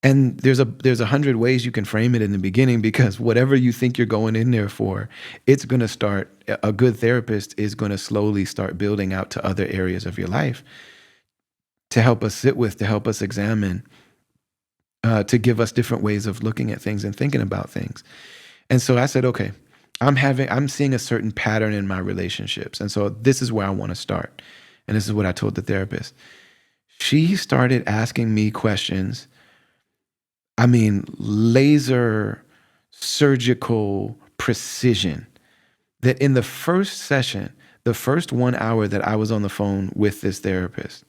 And there's 100 ways you can frame it in the beginning, because whatever you think you're going in there for, it's going to start, a good therapist is going to slowly start building out to other areas of your life to help us sit with, to help us examine to give us different ways of looking at things and thinking about things. And so I said, okay, I'm seeing a certain pattern in my relationships. And so this is where I want to start. And this is what I told the therapist. She started asking me questions. I mean, laser surgical precision, that in the first session, the first 1 hour that I was on the phone with this therapist,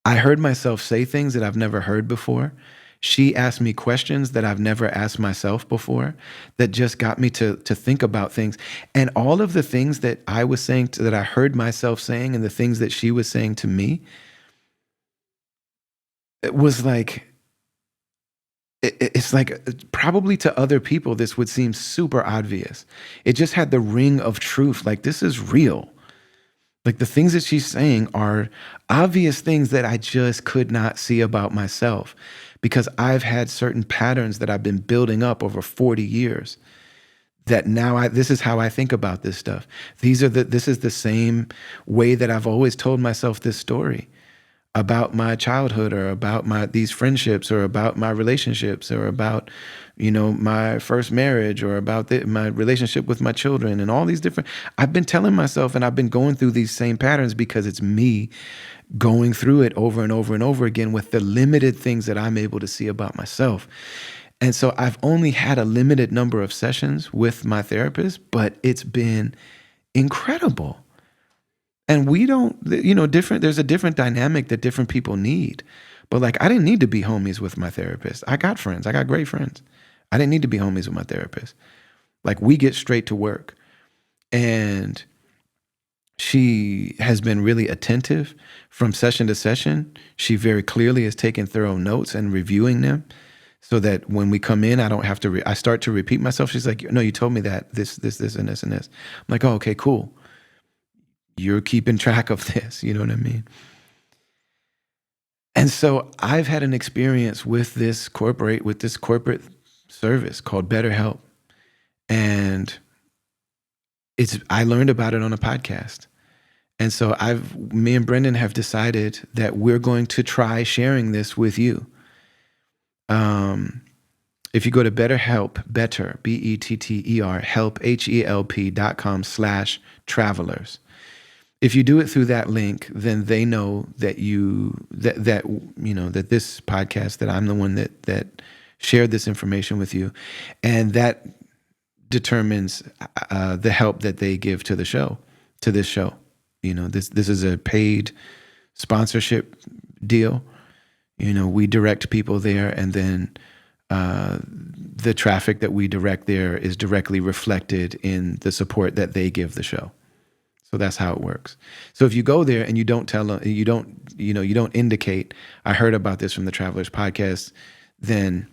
I heard myself say things that I've never heard before. She asked me questions that I've never asked myself before, that just got me to think about things. And all of the things that I was saying, that I heard myself saying, and the things that she was saying to me, it was like, it's like, probably to other people, this would seem super obvious. It just had the ring of truth. Like, this is real. Like, the things that she's saying are obvious things that I just could not see about myself, because I've had certain patterns that I've been building up over 40 years, that now this is how I think about this stuff. This is the same way that I've always told myself this story about my childhood, or about these friendships, or about my relationships, or about, my first marriage, or about my relationship with my children, and all these different, I've been telling myself, and I've been going through these same patterns because it's me going through it over and over and over again with the limited things that I'm able to see about myself. And so I've only had a limited number of sessions with my therapist, but it's been incredible. And we don't, there's a different dynamic that different people need. But like, I didn't need to be homies with my therapist. I got friends. I got great friends. I didn't need to be homies with my therapist. Like, we get straight to work. And she has been really attentive from session to session. She very clearly is taking thorough notes and reviewing them, so that when we come in, I don't have to, I start to repeat myself. She's like, no, you told me that this, and this, and this. I'm like, oh, okay, cool. You're keeping track of this. You know what I mean? And so I've had an experience with this corporate service called BetterHelp. And I learned about it on a podcast. And so me and Brendan have decided that we're going to try sharing this with you. If you go to BetterHelp, Better, BETTER, help, HELP.com/travelers. If you do it through that link, then they know that that this podcast, that I'm the one that shared this information with you, and that determines the help that they give to this show. This is a paid sponsorship deal. We direct people there, and then the traffic that we direct there is directly reflected in the support that they give the show. So that's how it works. So if you go there and you don't indicate, I heard about this from the Travelers podcast, then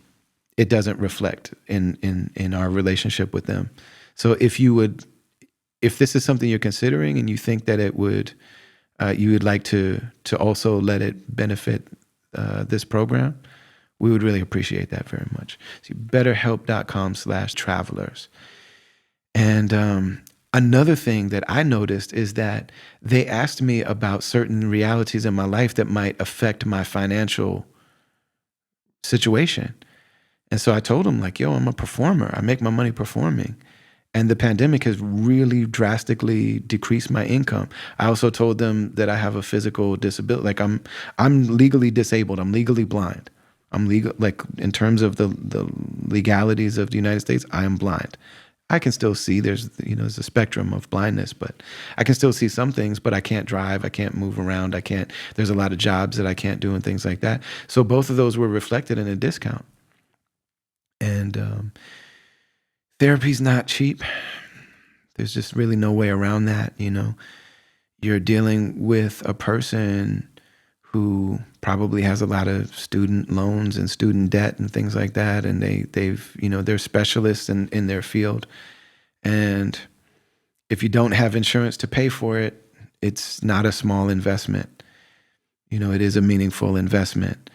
it doesn't reflect in our relationship with them. So if this is something you're considering, and you think that you would like to also let it benefit this program, we would really appreciate that very much. See, betterhelp.com/travelers. And another thing that I noticed is that they asked me about certain realities in my life that might affect my financial situation. And so I told them, like, yo, I'm a performer. I make my money performing. And the pandemic has really drastically decreased my income. I also told them that I have a physical disability. Like, I'm legally disabled. I'm legally blind. I'm legal, like, in terms of the legalities of the United States, I am blind. I can still see. There's a spectrum of blindness, but I can still see some things, but I can't drive. I can't move around. There's a lot of jobs that I can't do and things like that. So both of those were reflected in a discount. And therapy's not cheap. There's just really no way around that. You're dealing with a person who probably has a lot of student loans and student debt and things like that. And they're specialists in their field. And if you don't have insurance to pay for it, it's not a small investment. It is a meaningful investment.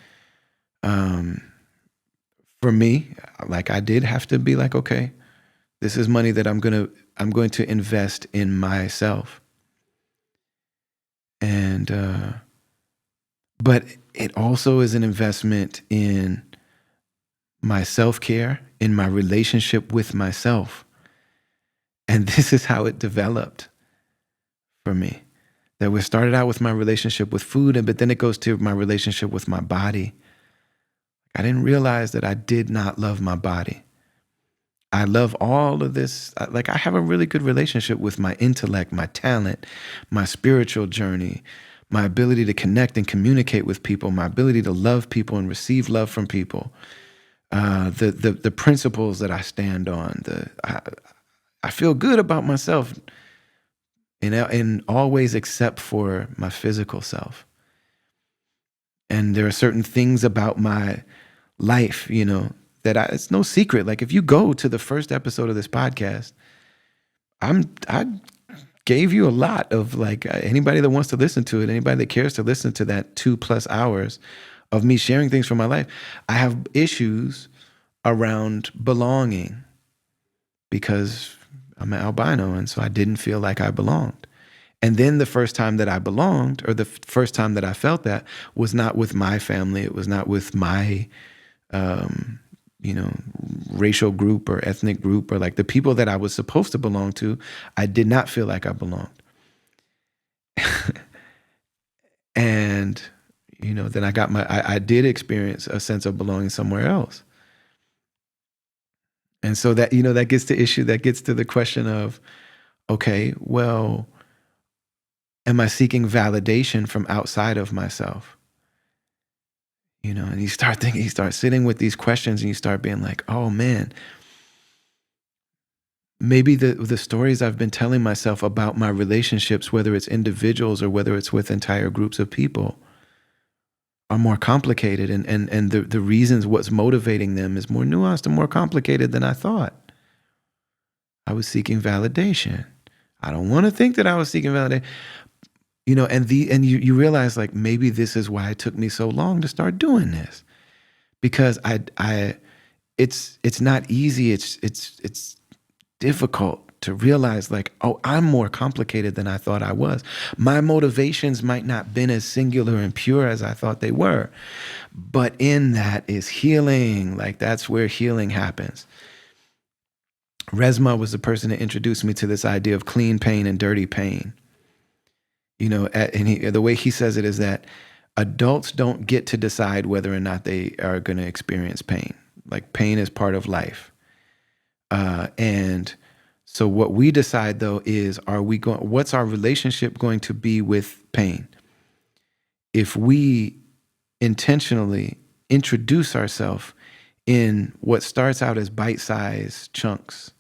For me, like, I did have to be like, okay, this is money that I'm going to invest in myself. And But it also is an investment in my self-care, in my relationship with myself. And this is how it developed for me. That we started out with my relationship with food, but then it goes to my relationship with my body. I didn't realize that I did not love my body. I love all of this. Like, I have a really good relationship with my intellect, my talent, my spiritual journey, my ability to connect and communicate with people, my ability to love people and receive love from people, the principles that I stand on. I feel good about myself in all ways except for my physical self. And there are certain things about my life, that it's no secret. Like, if you go to the first episode of this podcast, I gave you a lot of, like, anybody that wants to listen to it, anybody that cares to listen to that 2+ hours of me sharing things from my life. I have issues around belonging because I'm an albino, and so I didn't feel like I belonged. And then the first time that I belonged, or the first time that I felt that, was not with my family. It was not with my, racial group or ethnic group, or like the people that I was supposed to belong to. I did not feel like I belonged. And, then I did experience a sense of belonging somewhere else. And so that, that gets to the question of, okay, well, am I seeking validation from outside of myself? And you start sitting with these questions, and you start being like, oh man, maybe the stories I've been telling myself about my relationships, whether it's individuals or whether it's with entire groups of people, are more complicated. And the reasons, what's motivating them, is more nuanced and more complicated than I thought. I was seeking validation. I don't want to think that I was seeking validation. And you realize, like, maybe this is why it took me so long to start doing this, because it's not easy. It's difficult to realize, like, oh, I'm more complicated than I thought I was. My motivations might not been as singular and pure as I thought they were, but in that is healing. Like, that's where healing happens. Resma was the person that introduced me to this idea of clean pain and dirty pain. The way he says it is that adults don't get to decide whether or not they are going to experience pain. Like, pain is part of life. And so what we decide, though, is, what's our relationship going to be with pain? If we intentionally introduce ourselves in what starts out as bite-sized chunks,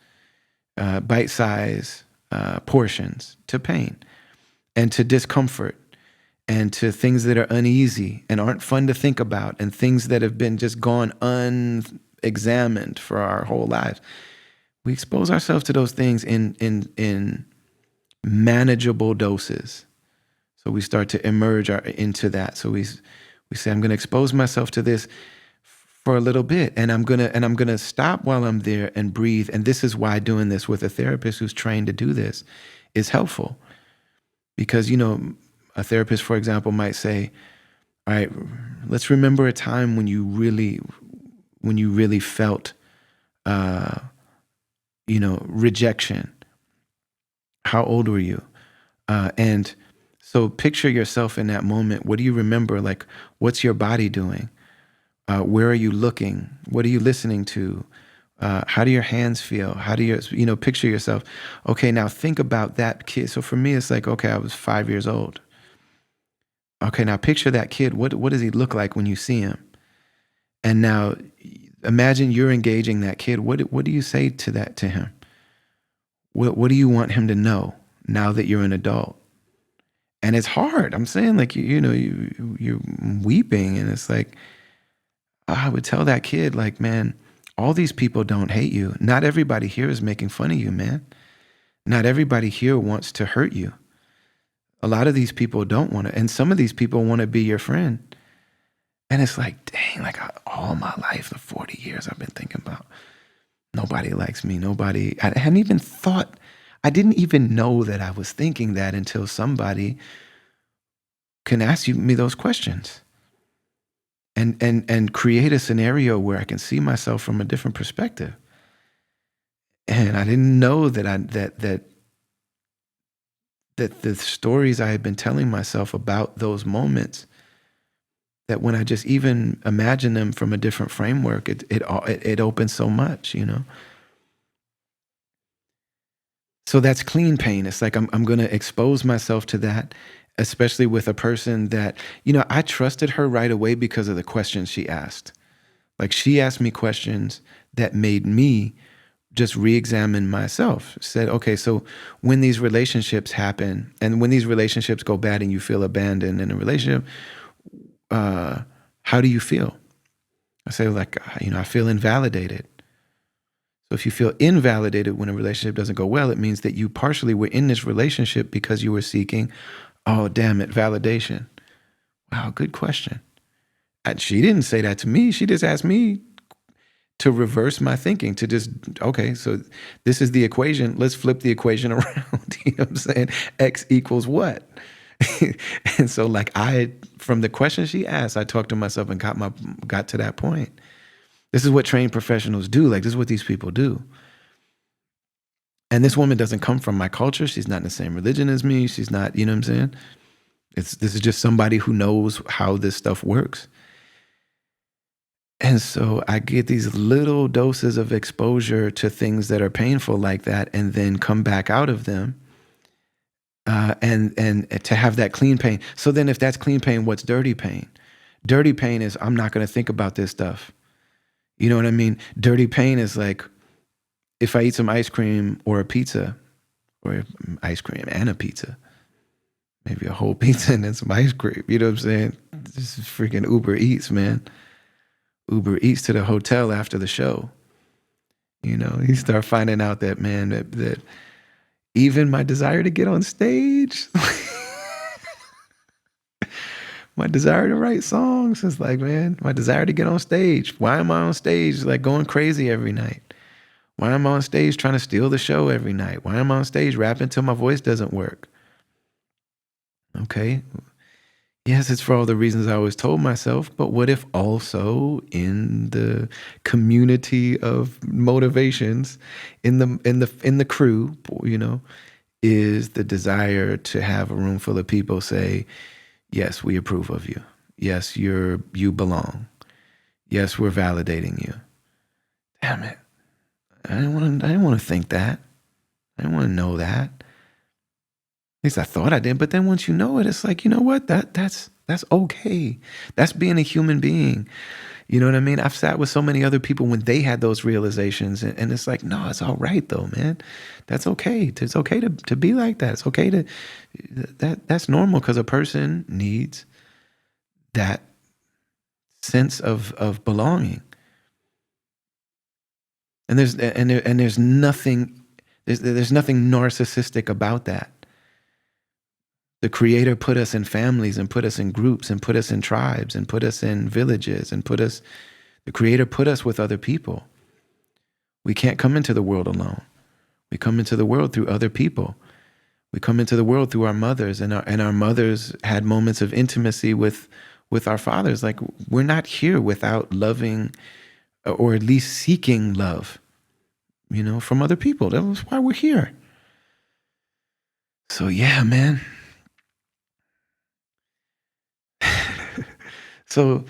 bite-sized portions, to pain and to discomfort and to things that are uneasy and aren't fun to think about, and things that have been just gone unexamined for our whole lives, we expose ourselves to those things in manageable doses. So we start to emerge into that. So we say, I'm going to expose myself to this for a little bit, and I'm gonna stop while I'm there and breathe. And this is why doing this with a therapist who's trained to do this is helpful, because a therapist, for example, might say, all right, let's remember a time when you really felt rejection. How old were you? And so picture yourself in that moment. What do you remember? Like, what's your body doing? Where are you looking? What are you listening to? How do your hands feel? How do you, picture yourself? Okay, now think about that kid. So for me, it's like, okay, I was 5 years old. Okay, now picture that kid. What does he look like when you see him? And now imagine you're engaging that kid. What do you say to him? What do you want him to know now that you're an adult? And it's hard. I'm saying, like, you're weeping, and it's like, I would tell that kid, like, man, all these people don't hate you. Not everybody here is making fun of you, man. Not everybody here wants to hurt you. A lot of these people don't want to, and some of these people want to be your friend. And it's like, dang, like, all my life, the 40 years I've been thinking about, nobody likes me. I didn't even know that I was thinking that until somebody can ask me those questions. and create a scenario where I can see myself from a different perspective. And I didn't know that the stories I had been telling myself about those moments, that when I just even imagine them from a different framework, it opens so much, you know. So that's clean pain. It's like I'm going to expose myself to that, especially with a person that, you know, I trusted her right away because of the questions she asked. Like, she asked me questions that made me just re-examine myself. Said, okay, so when these relationships happen and when these relationships go bad and you feel abandoned in a relationship, how do you feel? I say, like, you know, I feel invalidated. So if you feel invalidated when a relationship doesn't go well, it means that you partially were in this relationship because you were seeking, oh, damn it, validation. Wow, good question. And she didn't say that to me. She just asked me to reverse my thinking, to just, okay, so this is the equation. Let's flip the equation around. You know what I'm saying? X equals what? And so, like, from the question she asked, I talked to myself and got to that point. This is what trained professionals do. Like, this is what these people do. And this woman doesn't come from my culture. She's not in the same religion as me. She's not, you know what I'm saying? This is just somebody who knows how this stuff works. And so I get these little doses of exposure to things that are painful like that, and then come back out of them, and to have that clean pain. So then, if that's clean pain, what's dirty pain? Dirty pain is, I'm not going to think about this stuff. You know what I mean? Dirty pain is like, if I eat some ice cream or a pizza, or ice cream and a pizza, maybe a whole pizza and then some ice cream. You know what I'm saying? This is freaking Uber Eats, man. Uber Eats to the hotel after the show. You know, you start finding out that, man, that even my desire to get on stage, my desire to write songs is like, man, my desire to get on stage. Why am I on stage like going crazy every night? Why am I on stage trying to steal the show every night? Why am I on stage rapping till my voice doesn't work? Okay. Yes, it's for all the reasons I always told myself, but what if also in the community of motivations, in the crew, you know, is the desire to have a room full of people say, yes, we approve of you. Yes, you belong. Yes, we're validating you. Damn it. I didn't want to think that. I didn't want to know that. At least I thought I did, but then once you know it, it's like, you know what? That's okay. That's being a human being. You know what I mean? I've sat with so many other people when they had those realizations, and it's like, no, it's all right though, man. That's okay. It's okay to be like that. It's okay that's normal, because a person needs that sense of belonging. And there's nothing narcissistic about that. The Creator put us in families and put us in groups and put us in tribes and put us in villages and the Creator put us with other people. We can't come into the world alone. We come into the world through other people. We come into the world through our mothers, and our mothers had moments of intimacy with our fathers. Like, we're not here without loving, or at least seeking love, you know, from other people. That was why we're here. So yeah, man. So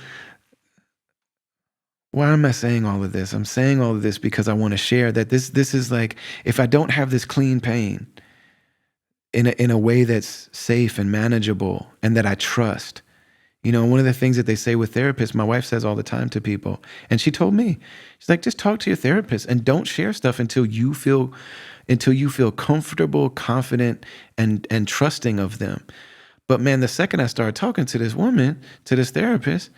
why am I saying all of this? I'm saying all of this because I want to share that this is like, if I don't have this clean pain in a way that's safe and manageable and that I trust. You know, one of the things that they say with therapists, my wife says all the time to people, and she told me, she's like, just talk to your therapist and don't share stuff until you feel comfortable, confident, and trusting of them. But man, the second I started talking to this woman, to this therapist,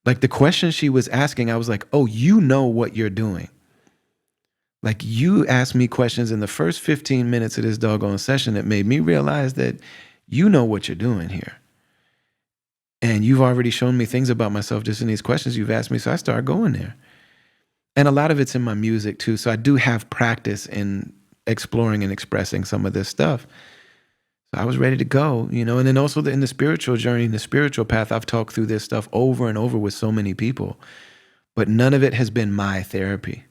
like, the question she was asking, I was like, oh, you know what you're doing. Like, you asked me questions in the first 15 minutes of this doggone session that made me realize that you know what you're doing here. And you've already shown me things about myself just in these questions you've asked me. So I started going there. And a lot of it's in my music too. So I do have practice in exploring and expressing some of this stuff. So I was ready to go, you know. And then also in the spiritual journey, in the spiritual path, I've talked through this stuff over and over with so many people, but none of it has been my therapy.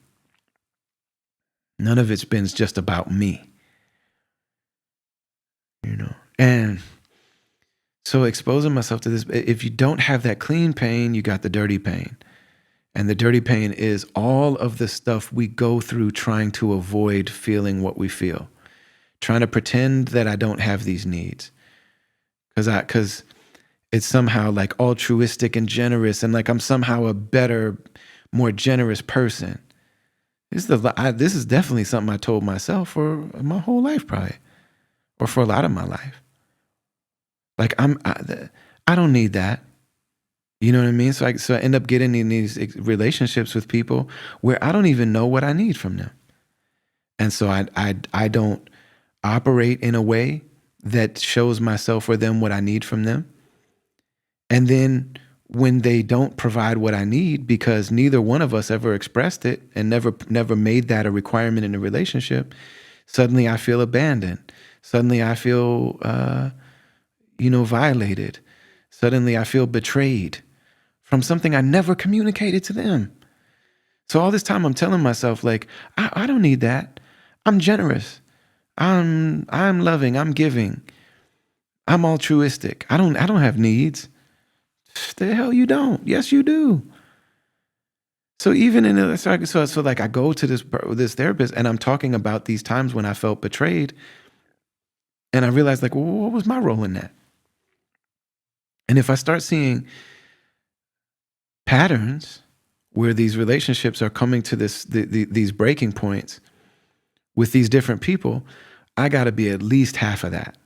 None of it's been just about me, you know. And so exposing myself to this, if you don't have that clean pain, you got the dirty pain. And the dirty pain is all of the stuff we go through trying to avoid feeling what we feel, trying to pretend that I don't have these needs. Because it's somehow like altruistic and generous, and like I'm somehow a better, more generous person. This is definitely something I told myself for my whole life, probably, or for a lot of my life. Like I don't need that. You know what I mean? So I end up getting in these relationships with people where I don't even know what I need from them, and so I don't operate in a way that shows myself or them what I need from them. And then when they don't provide what I need, because neither one of us ever expressed it and never made that a requirement in a relationship, suddenly I feel abandoned. Suddenly I feel violated. Suddenly I feel betrayed from something I never communicated to them. So all this time I'm telling myself, like, I don't need that. I'm generous. I'm loving. I'm giving. I'm altruistic. I don't have needs. The hell you don't. Yes, you do. So even in the, so like I go to this therapist and I'm talking about these times when I felt betrayed, and I realized, like, well, what was my role in that? And if I start seeing patterns where these relationships are coming to these breaking points with these different people, I got to be at least half of that.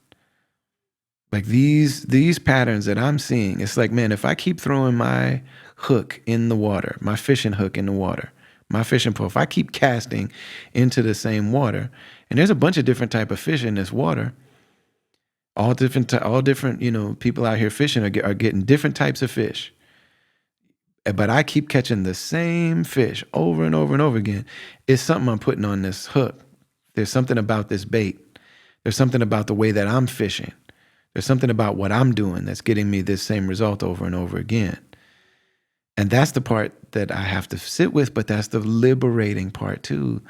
Like these patterns that I'm seeing, it's like, man, if I keep throwing my hook in the water, my fishing hook in the water, my fishing pole, if I keep casting into the same water, and there's a bunch of different type of fish in this water, all different, people out here fishing are getting different types of fish. But I keep catching the same fish over and over and over again. It's something I'm putting on this hook. There's something about this bait. There's something about the way that I'm fishing. There's something about what I'm doing that's getting me this same result over and over again. And that's the part that I have to sit with, but that's the liberating part too.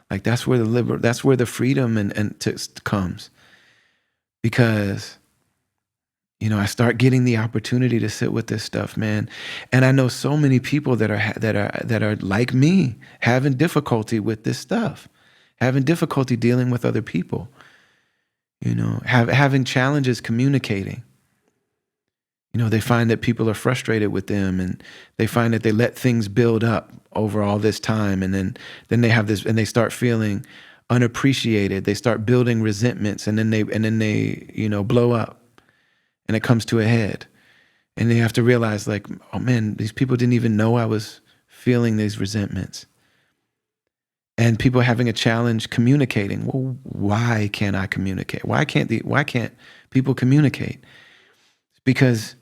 Like that's where the freedom and comes. Because I start getting the opportunity to sit with this stuff, man. And I know so many people that are like me, having difficulty with this stuff, having difficulty dealing with other people, having challenges communicating. They find that people are frustrated with them, and they find that they let things build up over all this time, and then they have this, and they start feeling unappreciated. They start building resentments, and then they blow up. And it comes to a head. And they have to realize, like, oh man, these people didn't even know I was feeling these resentments. And people having a challenge communicating. Well, why can't I communicate? Why can't people communicate? Because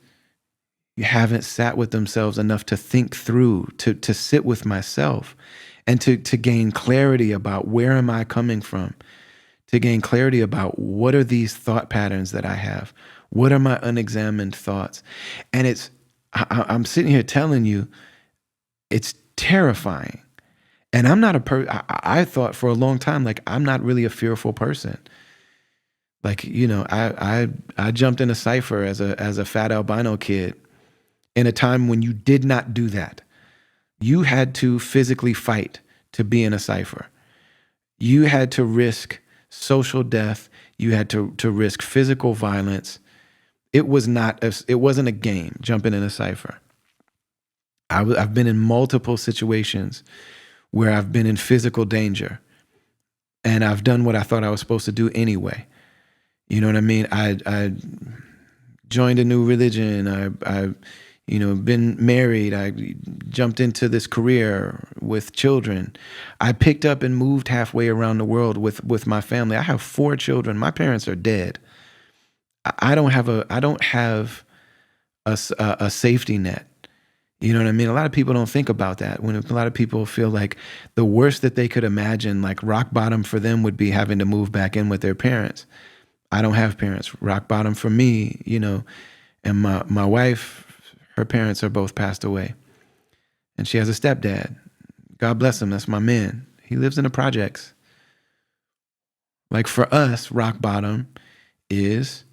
you haven't sat with themselves enough to think through, to sit with myself, and to gain clarity about where am I coming from, to gain clarity about what are these thought patterns that I have. What are my unexamined thoughts? And I'm sitting here telling you, it's terrifying. And I'm not I thought for a long time, like, I'm not really a fearful person. Like, I jumped in a cipher as a fat albino kid in a time when you did not do that. You had to physically fight to be in a cipher. You had to risk social death. You had to risk physical violence. It wasn't a game jumping in a cipher. I've been in multiple situations where I've been in physical danger, and I've done what I thought I was supposed to do anyway. You know what I mean? I joined a new religion. I been married. I jumped into this career with children. I picked up and moved halfway around the world with my family. I have 4 children. My parents are dead. I don't have a safety net. You know what I mean? A lot of people don't think about that. When a lot of people feel like the worst that they could imagine, like rock bottom for them, would be having to move back in with their parents. I don't have parents. Rock bottom for me, you know, and my wife, her parents are both passed away. And she has a stepdad. God bless him. That's my man. He lives in the projects. Like for us, rock bottom is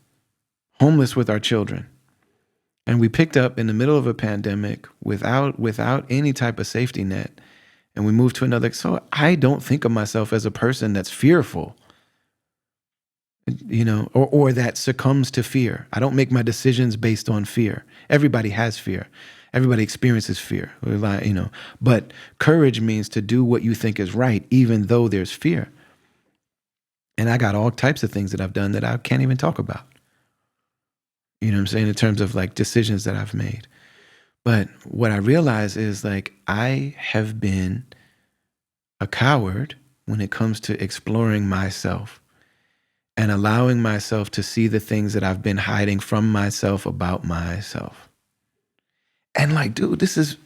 homeless with our children. And we picked up in the middle of a pandemic without any type of safety net. And we moved to another. So I don't think of myself as a person that's fearful, you know, or that succumbs to fear. I don't make my decisions based on fear. Everybody has fear. Everybody experiences fear, you know. But courage means to do what you think is right, even though there's fear. And I got all types of things that I've done that I can't even talk about. You know what I'm saying? In terms of like decisions that I've made. But what I realize is like I have been a coward when it comes to exploring myself and allowing myself to see the things that I've been hiding from myself about myself. And like, dude, this is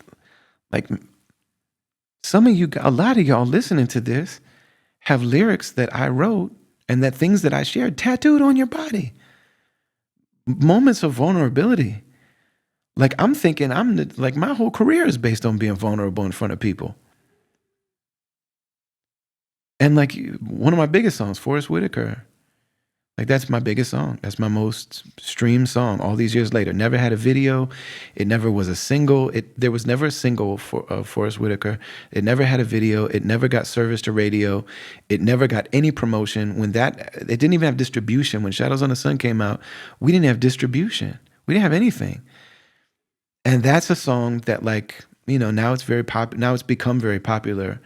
like some of you, a lot of y'all listening to this have lyrics that I wrote and that things that I shared tattooed on your body. Moments of vulnerability. Like I'm thinking like my whole career is based on being vulnerable in front of people. And like one of my biggest songs, Forrest Whitaker, like that's my biggest song. That's my most streamed song all these years later. Never had a video. It never was a single. There was never a single for Forrest Whitaker. It never had a video. It never got service to radio. It never got any promotion. It didn't even have distribution. When Shadows on the Sun came out, we didn't have distribution. We didn't have anything. And that's a song that like, you know, now it's very now it's become very popular.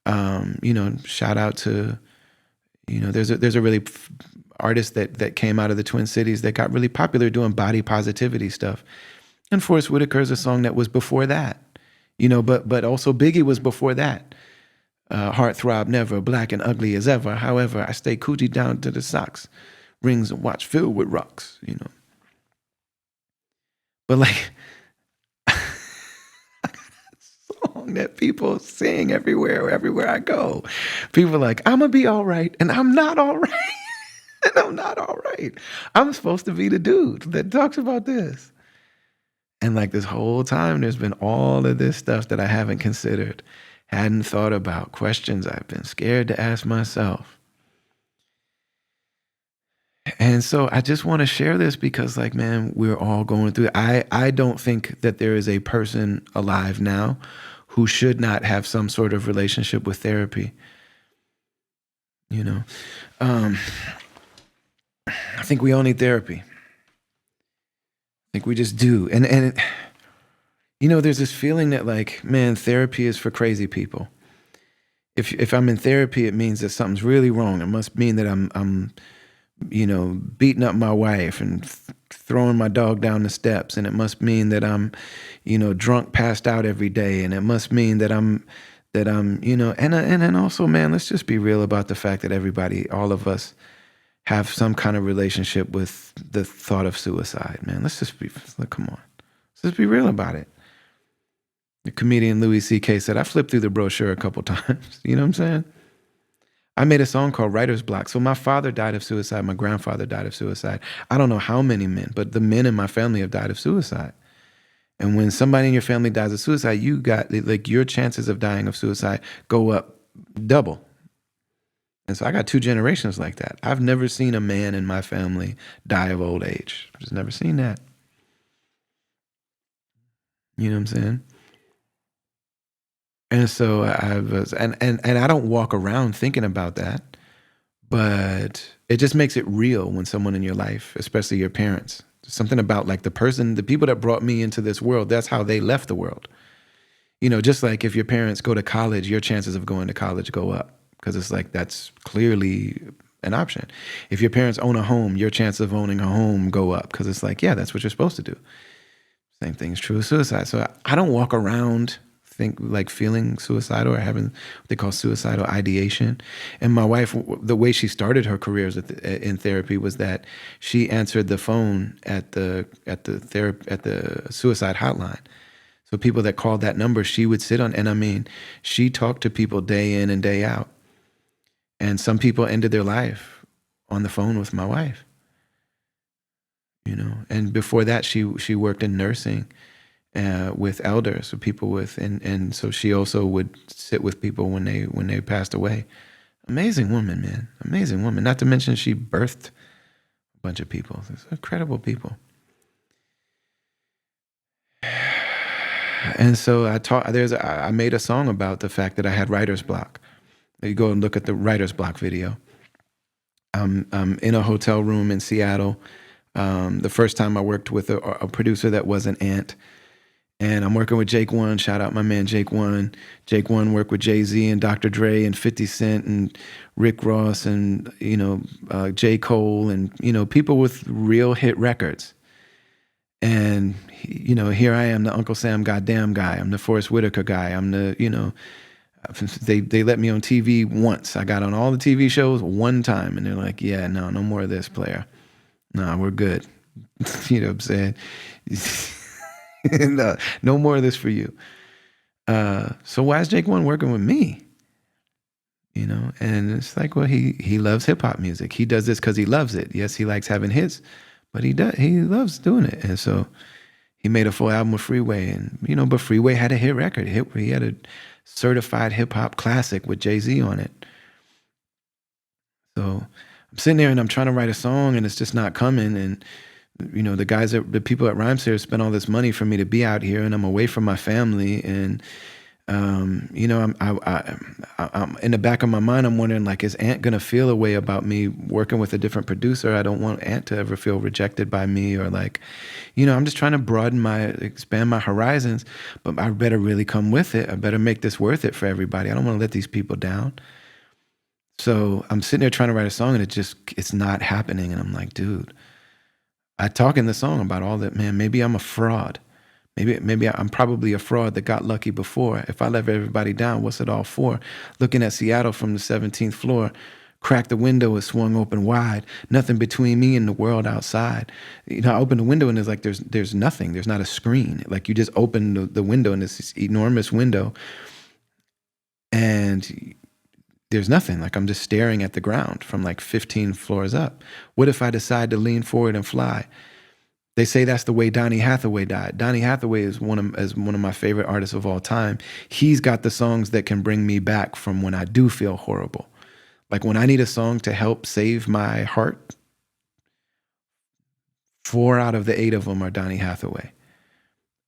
You know, shout out to, you know, there's a really artist that came out of the Twin Cities that got really popular doing body positivity stuff. And Forrest Whitaker is a song that was before that, you know, but also Biggie was before that. Heartthrob never, black and ugly as ever. However, I stay coochie down to the socks, rings and watch filled with rocks, you know. But like, song that people sing everywhere I go. People are like, I'm gonna be all right, and I'm not all right. And I'm not all right. I'm supposed to be the dude that talks about this. And like this whole time, there's been all of this stuff that I haven't considered, hadn't thought about, questions I've been scared to ask myself. And so I just want to share this because like, man, we're all going through it. I don't think that there is a person alive now who should not have some sort of relationship with therapy. You know, I think we all need therapy. I think we just do. And you know, there's this feeling that like, man, therapy is for crazy people. If I'm in therapy, it means that something's really wrong. It must mean that I'm you know, beating up my wife and throwing my dog down the steps. And it must mean that I'm, you know, drunk, passed out every day. And it must mean that I'm, you know, and then also, man, let's just be real about the fact that everybody, all of us have some kind of relationship with the thought of suicide, man. Come on. Let's just be real about it. The comedian Louis C.K. said, I flipped through the brochure a couple times. You know what I'm saying? I made a song called Writer's Block. So my father died of suicide. My grandfather died of suicide. I don't know how many men, but the men in my family have died of suicide. And when somebody in your family dies of suicide, you got like your chances of dying of suicide go up double. And so I got 2 generations like that. I've never seen a man in my family die of old age. I've just never seen that. You know what I'm saying? And so I was, and I don't walk around thinking about that, but it just makes it real when someone in your life, especially your parents, something about like the people that brought me into this world, that's how they left the world. You know, just like if your parents go to college, your chances of going to college go up because it's like that's clearly an option. If your parents own a home, your chances of owning a home go up because it's like, yeah, that's what you're supposed to do. Same thing is true with suicide. So I don't walk around feeling suicidal or having what they call suicidal ideation. And my wife, the way she started her careers in therapy was that she answered the phone at the suicide hotline. So people that called that number, she would sit on, and I mean, she talked to people day in and day out. And some people ended their life on the phone with my wife, you know. And before that, she worked in nursing with elders, with people with, and so she also would sit with people when they passed away. Amazing woman, man. Amazing woman. Not to mention she birthed a bunch of people. It's incredible people. And so I made a song about the fact that I had writer's block. You go and look at the writer's block video. I'm in a hotel room in Seattle. The first time I worked with a producer that wasn't Ant. And I'm working with Jake One. Shout out my man Jake One. Jake One worked with Jay-Z and Dr. Dre and 50 Cent and Rick Ross and, you know, J. Cole and, you know, people with real hit records. And, you know, here I am, the Uncle Sam goddamn guy. I'm the Forrest Whitaker guy. I'm the, you know, they let me on TV once. I got on all the TV shows one time, and they're like, yeah, no more of this, player. No, we're good. You know what I'm saying? No more of this for you. So why is Jake One working with me? You know, and it's like, well, he loves hip hop music. He does this because he loves it. Yes, he likes having hits, but he loves doing it. And so he made a full album with Freeway, and you know, but Freeway had a hit record. He had a certified hip hop classic with Jay-Z on it. So I'm sitting there and I'm trying to write a song, and it's just not coming. And you know, the people at Rhymesayers spent all this money for me to be out here, and I'm away from my family. And you know, I'm in the back of my mind, I'm wondering, like, is Ant gonna feel a way about me working with a different producer? I don't want Ant to ever feel rejected by me, or like, you know, I'm just trying to expand my horizons, but I better really come with it. I better make this worth it for everybody. I don't want to let these people down. So I'm sitting there trying to write a song, and it's not happening. And I'm like, dude, I talk in the song about all that, man, maybe I'm a fraud. Maybe I'm probably a fraud that got lucky before. If I let everybody down, what's it all for? Looking at Seattle from the 17th floor, cracked the window, it swung open wide. Nothing between me and the world outside. You know, I open the window and it's like there's nothing. There's not a screen. Like you just open the window and it's this enormous window, and there's nothing. Like I'm just staring at the ground from like 15 floors up. What if I decide to lean forward and fly? They say that's the way Donny Hathaway died. Donny Hathaway is one of my favorite artists of all time. He's got the songs that can bring me back from when I do feel horrible. Like when I need a song to help save my heart, 4 out of the 8 of them are Donny Hathaway.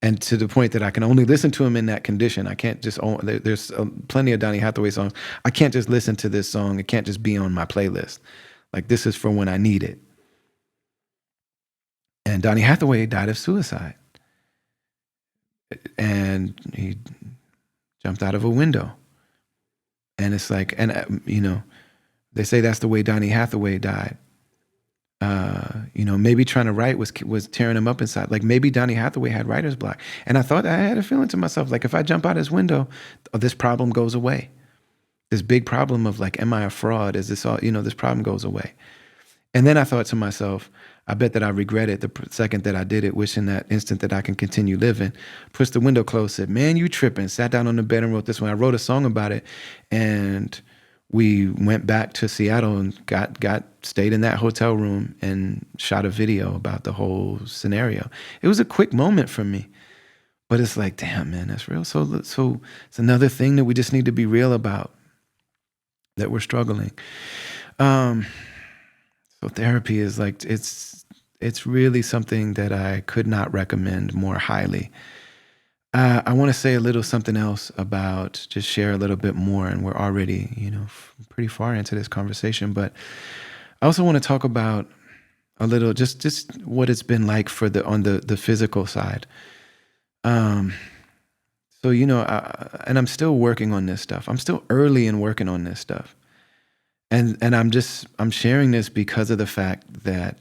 And to the point that I can only listen to him in that condition. I can't just, there's plenty of Donny Hathaway songs. I can't just listen to this song. It can't just be on my playlist. Like this is for when I need it. And Donny Hathaway died of suicide. And he jumped out of a window. And it's like, and you know, they say that's the way Donny Hathaway died. You know, maybe trying to write was tearing him up inside. Like maybe Donny Hathaway had writer's block. And I had a feeling to myself, like if I jump out his window, this problem goes away. This big problem of like, am I a fraud? Is this all, you know, this problem goes away. And then I thought to myself, I bet that I regret it the second that I did it, wishing that instant that I can continue living. Pushed the window closed, said, man, you tripping. Sat down on the bed and wrote this one. I wrote a song about it. And we went back to Seattle and stayed in that hotel room and shot a video about the whole scenario. It was a quick moment for me. But it's like, damn, man, that's real. So it's another thing that we just need to be real about, that we're struggling. So therapy is like, it's really something that I could not recommend more highly. I want to say a little something else about, just share a little bit more, and we're already, you know, pretty far into this conversation, but I also want to talk about a little, just what it's been like on the physical side. So, you know, and I'm still working on this stuff. I'm still early in working on this stuff. And I'm sharing this because of the fact that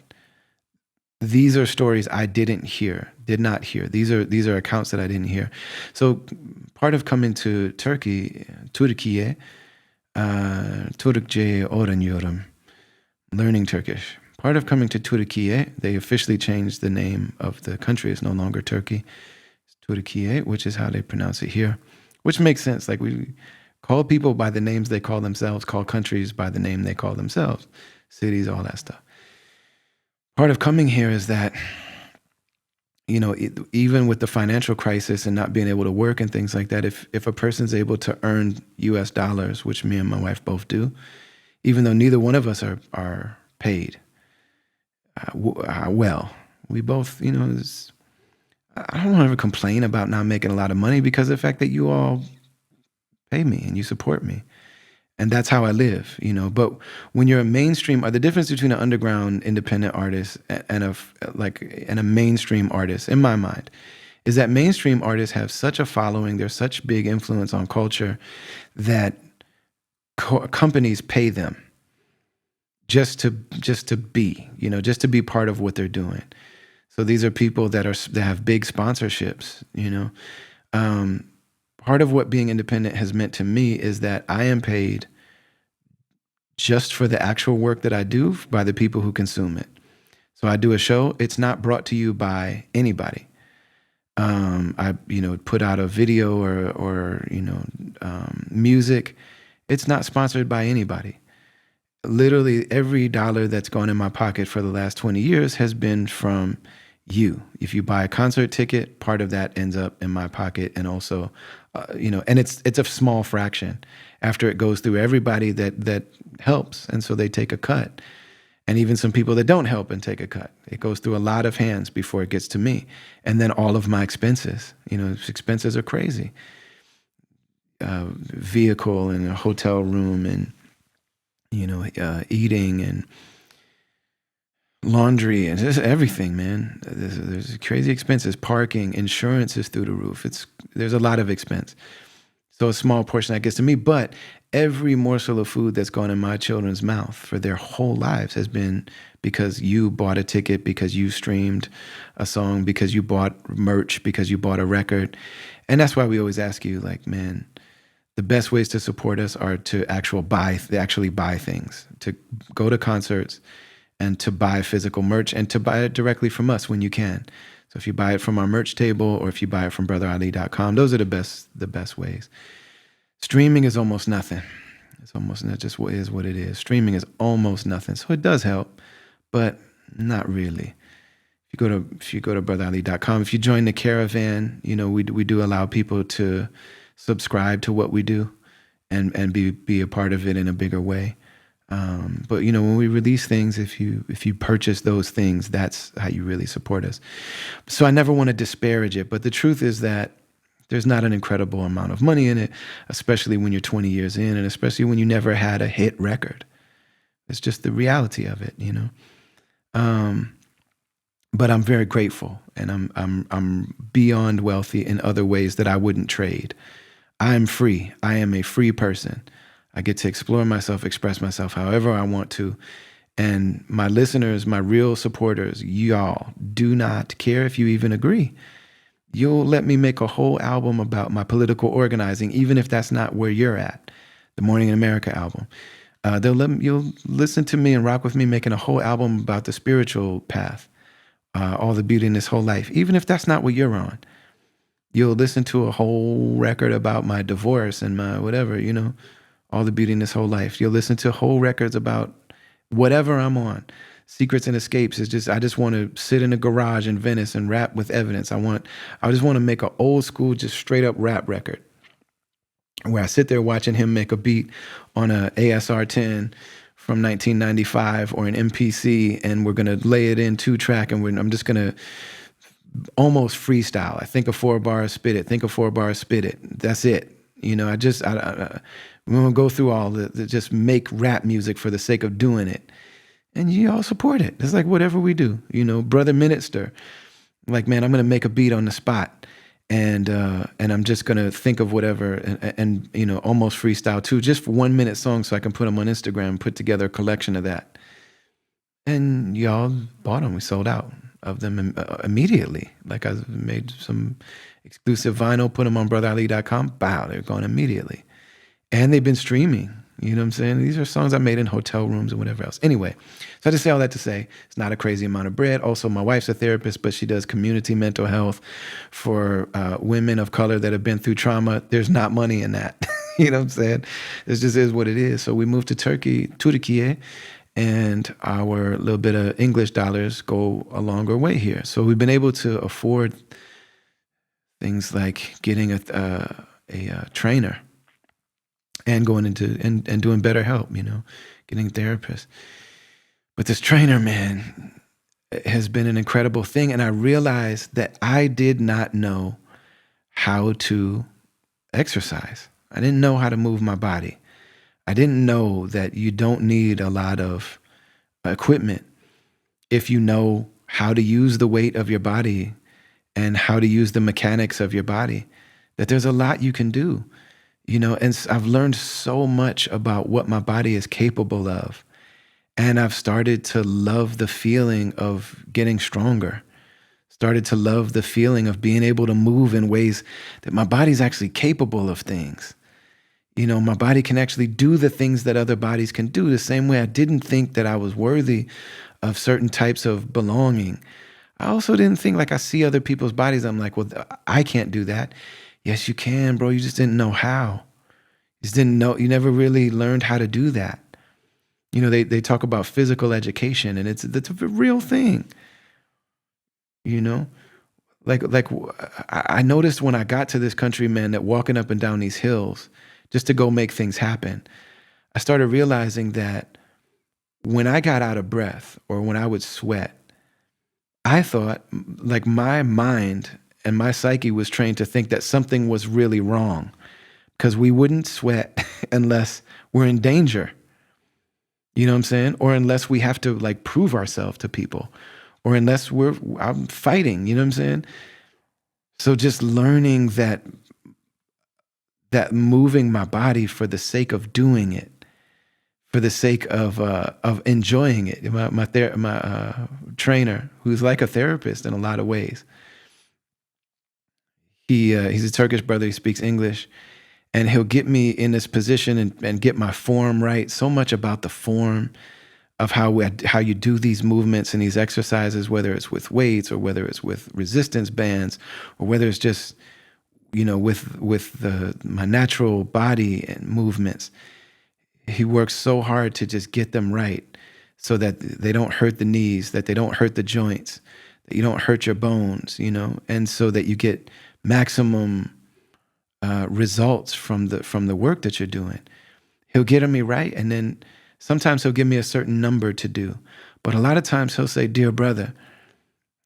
these are stories I did not hear. These are accounts that I didn't hear. So part of coming to Turkey, Türkiye, Türkçe öğreniyorum, learning Turkish. Part of coming to Türkiye, they officially changed the name of the country. It's no longer Turkey. It's Türkiye, which is how they pronounce it here, which makes sense. Like we call people by the names they call themselves, call countries by the name they call themselves. cities, all that stuff. Part of coming here is that, even with the financial crisis and not being able to work and things like that, if a person's able to earn US dollars, which me and my wife both do, even though neither one of us are paid well, we both, I don't ever complain about not making a lot of money because of the fact that you all pay me and you support me. And that's how I live, But when you're a mainstream, the difference between an underground independent artist and a mainstream artist, in my mind, is that mainstream artists have such a following, they're such big influence on culture that companies pay them just to be, just to be part of what they're doing. So these are people that have big sponsorships, Part of what being independent has meant to me is that I am paid just for the actual work that I do by the people who consume it. So I do a show. It's not brought to you by anybody. I put out a video or music. It's not sponsored by anybody. Literally every dollar that's gone in my pocket for the last 20 years has been from you. If you buy a concert ticket, part of that ends up in my pocket, and also, and it's a small fraction after it goes through everybody that helps, and so they take a cut, and even some people that don't help and take a cut. It goes through a lot of hands before it gets to me, and then all of my expenses. Expenses are crazy. Vehicle and a hotel room, and eating and laundry and just everything, man. There's crazy expenses. Parking, insurance is through the roof. There's a lot of expense. So a small portion that gets to me, but every morsel of food that's gone in my children's mouth for their whole lives has been because you bought a ticket, because you streamed a song, because you bought merch, because you bought a record. And that's why we always ask you, like, man, the best ways to support us are to actually buy things, to go to concerts, and to buy physical merch, and to buy it directly from us when you can. So if you buy it from our merch table, or if you buy it from brotherali.com, those are the best ways. Streaming is almost nothing. It just is what it is. Streaming is almost nothing. So it does help, but not really. If you go to brotherali.com, if you join the caravan, we do allow people to subscribe to what we do and be a part of it in a bigger way. But when we release things, if you purchase those things, that's how you really support us. So I never want to disparage it, but the truth is that there's not an incredible amount of money in it, especially when you're 20 years in, and especially when you never had a hit record. It's just the reality of it, But I'm very grateful, and I'm beyond wealthy in other ways that I wouldn't trade. I'm free. I am a free person. I get to explore myself, express myself however I want to. And my listeners, my real supporters, y'all do not care if you even agree. You'll let me make a whole album about my political organizing, even if that's not where you're at. The Morning in America album. You'll listen to me and rock with me making a whole album about the spiritual path, all the beauty in this whole life, even if that's not what you're on. You'll listen to a whole record about my divorce and my whatever, all the beauty in this whole life. You'll listen to whole records about whatever I'm on. Secrets and Escapes is just, I just want to sit in a garage in Venice and rap with evidence. I just want to make an old school, just straight up rap record where I sit there watching him make a beat on a ASR 10 from 1995 or an MPC, and we're going to lay it in 2-track, and I'm just going to almost freestyle. I think of 4 bars, spit it. Think of 4 bars, spit it. That's it. We won't go through all the just make rap music for the sake of doing it. And you all support it. It's like whatever we do, Brother Minister. Like, man, I'm going to make a beat on the spot. And I'm just going to think of whatever and almost freestyle too, just for 1 minute songs so I can put them on Instagram, put together a collection of that. And y'all bought them. We sold out of them immediately. Like, I made some exclusive vinyl, put them on brotherali.com. Wow, they're gone immediately. And they've been streaming. You know what I'm saying? These are songs I made in hotel rooms and whatever else. Anyway, so I just say all that to say it's not a crazy amount of bread. Also, my wife's a therapist, but she does community mental health for women of color that have been through trauma. There's not money in that. You know what I'm saying? It just is what it is. So we moved to Turkey, and our little bit of English dollars go a longer way here. So we've been able to afford things like getting a trainer and going into and doing better help, getting a therapist. But this trainer, man, has been an incredible thing. And I realized that I did not know how to exercise. I didn't know how to move my body. I didn't know that you don't need a lot of equipment if you know how to use the weight of your body and how to use the mechanics of your body, that there's a lot you can do, and I've learned so much about what my body is capable of. And I've started to love the feeling of getting stronger, started to love the feeling of being able to move in ways that my body's actually capable of things. My body can actually do the things that other bodies can do, the same way I didn't think that I was worthy of certain types of belonging. I also didn't think, like, I see other people's bodies, I'm like, well, I can't do that. Yes, you can, bro. You just didn't know how. You just didn't know. You never really learned how to do that. They talk about physical education, and that's a real thing. Like I noticed when I got to this country, man, that walking up and down these hills just to go make things happen, I started realizing that when I got out of breath or when I would sweat, I thought, like, my mind and my psyche was trained to think that something was really wrong, because we wouldn't sweat unless we're in danger. You know what I'm saying? Or unless we have to, like, prove ourselves to people, or unless I'm fighting, you know what I'm saying? So just learning that moving my body for the sake of doing it, for the sake of enjoying it. My trainer, who's like a therapist in a lot of ways, he's a Turkish brother. He speaks English, and he'll get me in this position and get my form right. So much about the form of how you do these movements and these exercises, whether it's with weights or whether it's with resistance bands or whether it's just with my natural body and movements. He works so hard to just get them right so that they don't hurt the knees, that they don't hurt the joints, that you don't hurt your bones, and so that you get maximum results from the work that you're doing. He'll get me right, and then sometimes he'll give me a certain number to do. But a lot of times he'll say, "Dear brother,"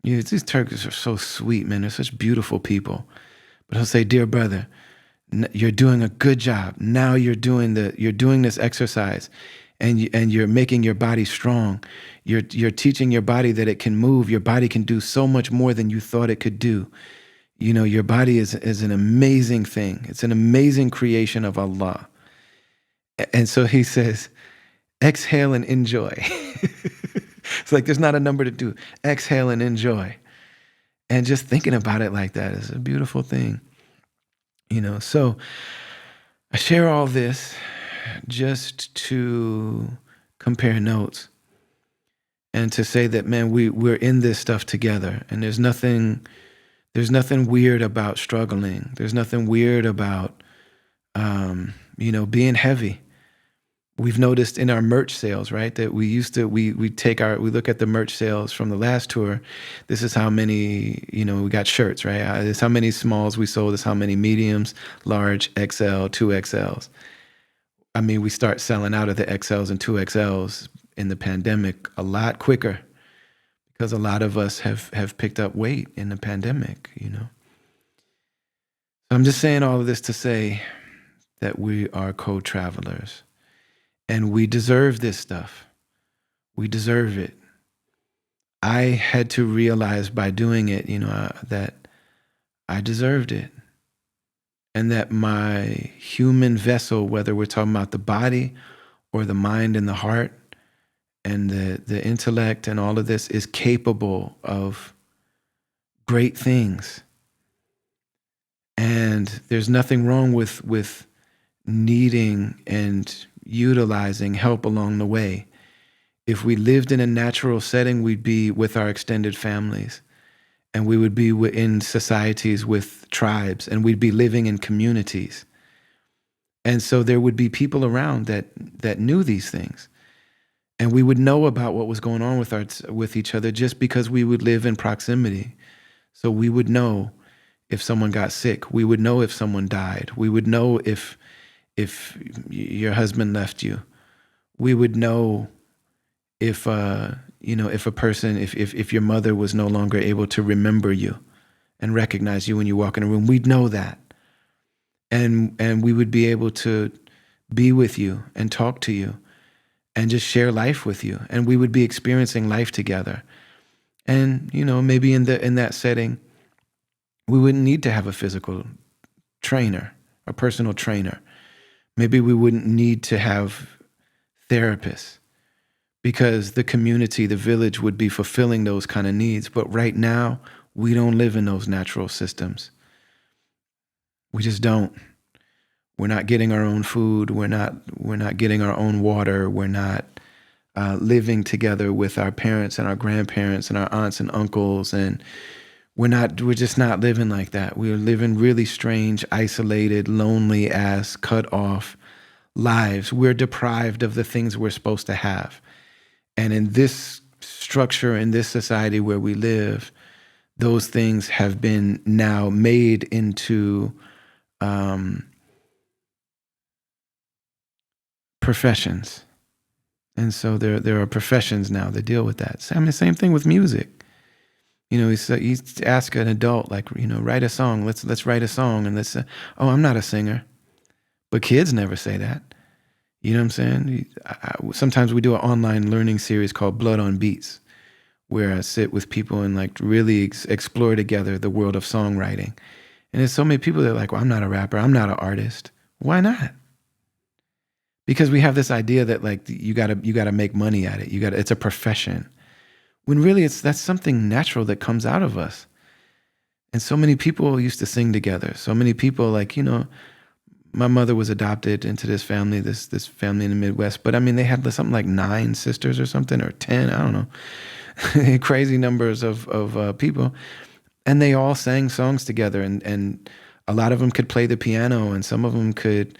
these Turks are so sweet, man. They're such beautiful people. But he'll say, "Dear brother, you're doing a good job. Now you're doing this exercise, and you're making your body strong. You're teaching your body that it can move. Your body can do so much more than you thought it could do. Your body is an amazing thing. It's an amazing creation of Allah." And so he says, "Exhale and enjoy." It's like there's not a number to do. Exhale and enjoy. And just thinking about it like that is a beautiful thing. So I share all this just to compare notes and to say that, man, we're in this stuff together, and there's nothing weird about struggling. There's nothing weird about being heavy. We've noticed in our merch sales, right, that we look at the merch sales from the last tour. This is how many, we got shirts, right? This is how many smalls we sold. This is how many mediums, large, XL, 2XLs. I mean, we start selling out of the XLs and 2XLs in the pandemic a lot quicker because a lot of us have picked up weight in the pandemic, So I'm just saying all of this to say that we are co-travelers. And we deserve this stuff. We deserve it. I had to realize by doing it, that I deserved it. And that my human vessel, whether we're talking about the body or the mind and the heart and the intellect and all of this, is capable of great things. And there's nothing wrong with needing and utilizing help along the way. If we lived in a natural setting, we'd be with our extended families, and we would be in societies with tribes, and we'd be living in communities. And so there would be people around that knew these things. And we would know about what was going on with each other just because we would live in proximity. So we would know if someone got sick. We would know if someone died. We would know if your husband left you. We would know if if a person, if your mother was no longer able to remember you and recognize you when you walk in a room. We'd know that. And we would be able to be with you and talk to you and just share life with you. And we would be experiencing life together. And, maybe in that setting, we wouldn't need to have a physical trainer, a personal trainer. Maybe we wouldn't need to have therapists because the community, the village would be fulfilling those kind of needs. But right now, we don't live in those natural systems. We just don't. We're not getting our own food. We're not getting our own water. We're not living together with our parents and our grandparents and our aunts and uncles. And we're just not living like that. We're living really strange, isolated, lonely ass, cut off lives. We're deprived of the things we're supposed to have. And in this structure, in this society where we live, those things have been now made into professions. And so there are professions now that deal with that. Same thing with music. He's ask an adult, like, write a song. Let's write a song, and let's say, oh, I'm not a singer. But kids never say that. You know what I'm saying? Sometimes we do an online learning series called Blood on Beats, where I sit with people and like really explore together the world of songwriting. And there's so many people that are like, well, I'm not a rapper. I'm not an artist. Why not? Because we have this idea that like you gotta make money at it. It's a profession. When really that's something natural that comes out of us. And so many people used to sing together. So many people, like, my mother was adopted into this family, this family in the Midwest. But I mean, they had something like 9 sisters or something, or 10, I don't know. Crazy numbers of people. And they all sang songs together. And a lot of them could play the piano, and some of them could,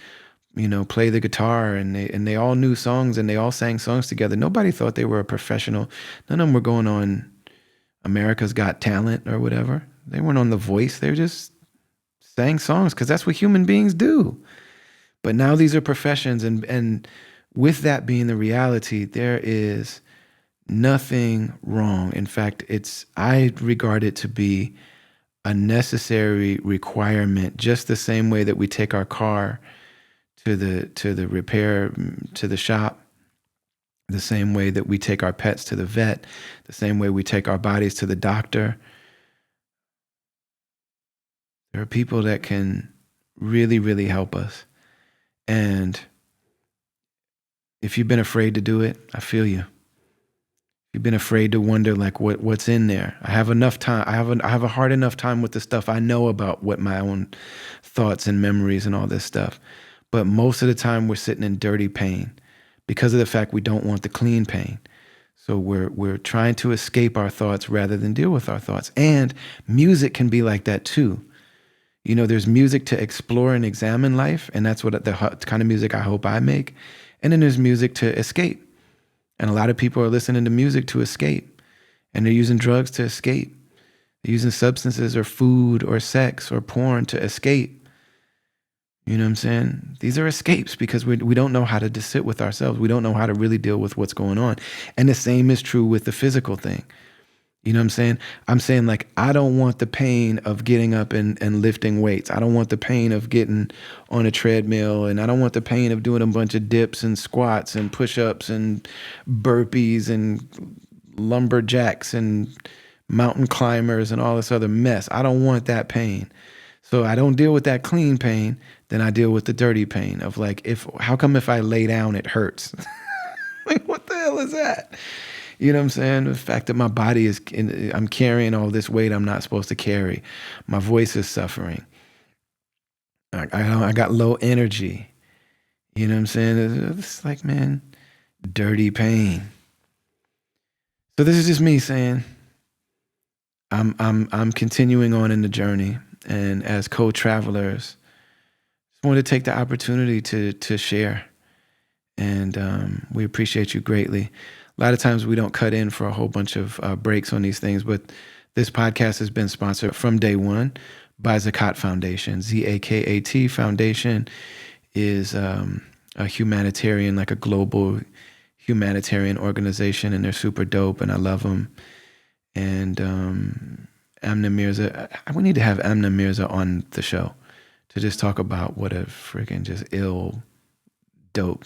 play the guitar, and they all knew songs, and they all sang songs together. Nobody thought they were a professional. None of them were going on America's Got Talent or whatever. They weren't on The Voice. They just sang songs because that's what human beings do. But now these are professions, and with that being the reality, there is nothing wrong. In fact, I regard it to be a necessary requirement, just the same way that we take our car to the repair, to the shop, the same way that we take our pets to the vet, the same way we take our bodies to the doctor. There are people that can really, really help us. And if you've been afraid to do it, I feel you. If you've been afraid to wonder like what's in there. I have enough time. I have a hard enough time with the stuff I know about, what my own thoughts and memories and all this stuff. But most of the time we're sitting in dirty pain because of the fact we don't want the clean pain. So we're trying to escape our thoughts rather than deal with our thoughts. And music can be like that too. There's music to explore and examine life, and that's what the kind of music I hope I make. And then there's music to escape. And a lot of people are listening to music to escape. And they're using drugs to escape. They're using substances or food or sex or porn to escape. You know what I'm saying? These are escapes because we don't know how to just sit with ourselves. We don't know how to really deal with what's going on. And the same is true with the physical thing. You know what I'm saying? I'm saying, like, I don't want the pain of getting up and lifting weights. I don't want the pain of getting on a treadmill, and I don't want the pain of doing a bunch of dips and squats and push-ups and burpees and lumberjacks and mountain climbers and all this other mess. I don't want that pain. So I don't deal with that clean pain, then I deal with the dirty pain of like, how come if I lay down, it hurts? Like, what the hell is that? You know what I'm saying? The fact that my body I'm carrying all this weight I'm not supposed to carry. My voice is suffering. I got low energy. You know what I'm saying? It's like, man, dirty pain. So this is just me saying, I'm continuing on in the journey, and as co-travelers, just wanted to take the opportunity to share And we appreciate you greatly. A lot of times we don't cut in for a whole bunch of breaks on these things, but this podcast has been sponsored from day one by Zakat Foundation. Zakat Foundation is a humanitarian, like a global humanitarian organization, and they're super dope, and I love them. And Amna Mirza, we need to have Amna Mirza on the show to just talk about what a freaking just ill, dope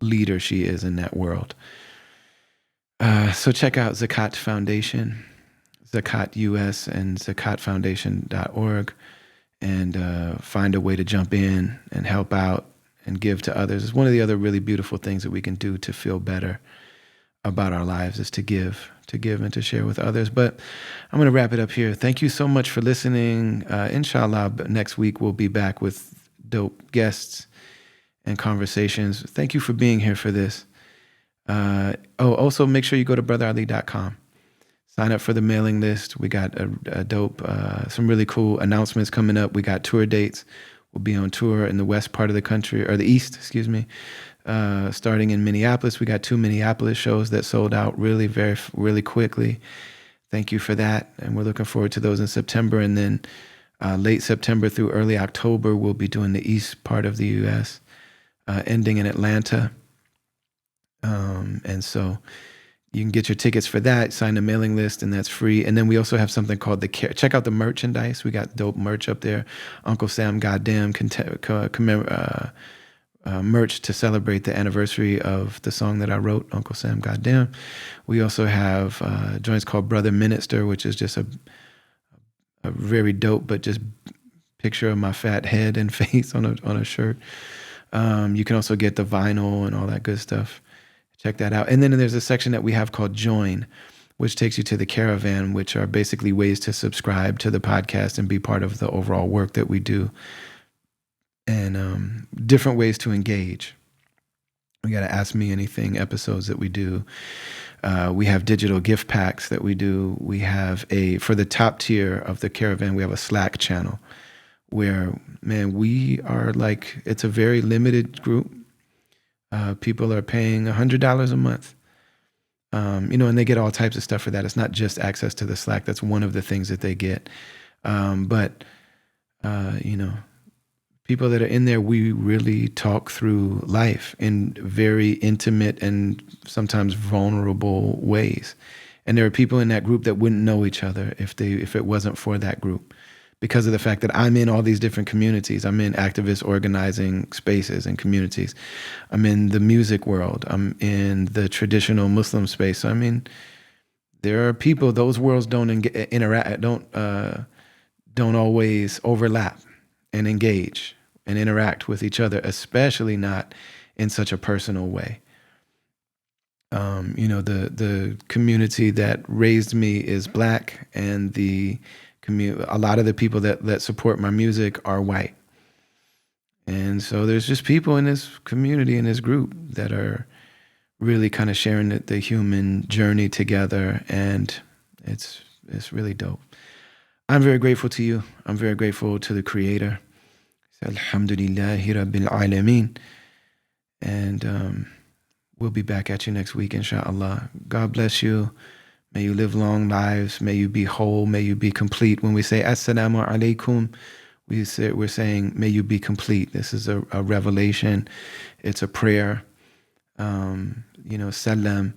leader she is in that world. So check out Zakat Foundation, Zakat US, and zakatfoundation.org, and find a way to jump in and help out and give to others. It's one of the other really beautiful things that we can do to feel better about our lives, is to give and to share with others. But I'm going to wrap it up here. Thank you so much for listening. Inshallah, next week we'll be back with dope guests and conversations. Thank you for being here for this. Also make sure you go to brotherali.com. Sign up for the mailing list. We got a dope, some really cool announcements coming up. We got tour dates. We'll be on tour in the west part of the country, or the east, excuse me, starting in Minneapolis. We got 2 Minneapolis shows that sold out really quickly. Thank you for that. And we're looking forward to those in September. And then late September through early October, we'll be doing the east part of the U.S., ending in Atlanta. And so you can get your tickets for that, sign the mailing list, and that's free. And then we also have something called check out the merchandise. We got dope merch up there. Uncle Sam Goddamn merch to celebrate the anniversary of the song that I wrote, Uncle Sam Goddamn. We also have joints called Brother Minister, which is just a very dope, but just picture of my fat head and face on a shirt. You can also get the vinyl and all that good stuff. Check that out. And then there's a section that we have called Join, which takes you to the Caravan, which are basically ways to subscribe to the podcast and be part of the overall work that we do, and different ways to engage. We got to Ask Me Anything episodes that we do. We have digital gift packs that we do. We have for the top tier of the Caravan, we have a Slack channel where, man, we are like, it's a very limited group. People are paying $100 a month, and they get all types of stuff for that. It's not just access to the Slack. That's one of the things that they get. But people that are in there, we really talk through life in very intimate and sometimes vulnerable ways. And there are people in that group that wouldn't know each other if it wasn't for that group, because of the fact that I'm in all these different communities. I'm in activist organizing spaces and communities. I'm in the music world. I'm in the traditional Muslim space. So, I mean, there are people, those worlds don't always overlap and engage and interact with each other, especially not in such a personal way. The community that raised me is Black, and a lot of the people that support my music are white. And so there's just people in this community, in this group, that are really kind of sharing the human journey together. And it's really dope. I'm very grateful to you. I'm very grateful to the Creator. Alhamdulillahi Rabbil Alameen. And we'll be back at you next week, inshallah. God bless you. May you live long lives. May you be whole. May you be complete. When we say Assalamu alaikum, we're saying, may you be complete. This is a revelation. It's a prayer. Salam.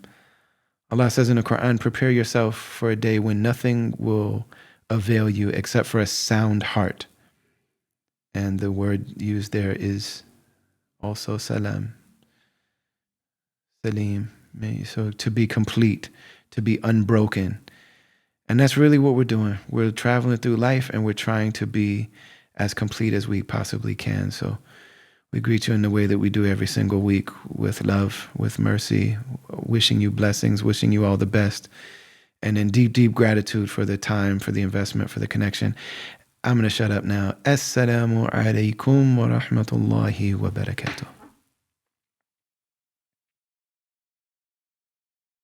Allah says in the Quran, prepare yourself for a day when nothing will avail you except for a sound heart. And the word used there is also salam. Salim. So to be complete, to be unbroken. And that's really what we're doing. We're traveling through life, and we're trying to be as complete as we possibly can. So we greet you in the way that we do every single week, with love, with mercy, wishing you blessings, wishing you all the best, and in deep, deep gratitude for the time, for the investment, for the connection. I'm going to shut up now. Assalamu alaikum wa rahmatullahi wa barakatuh.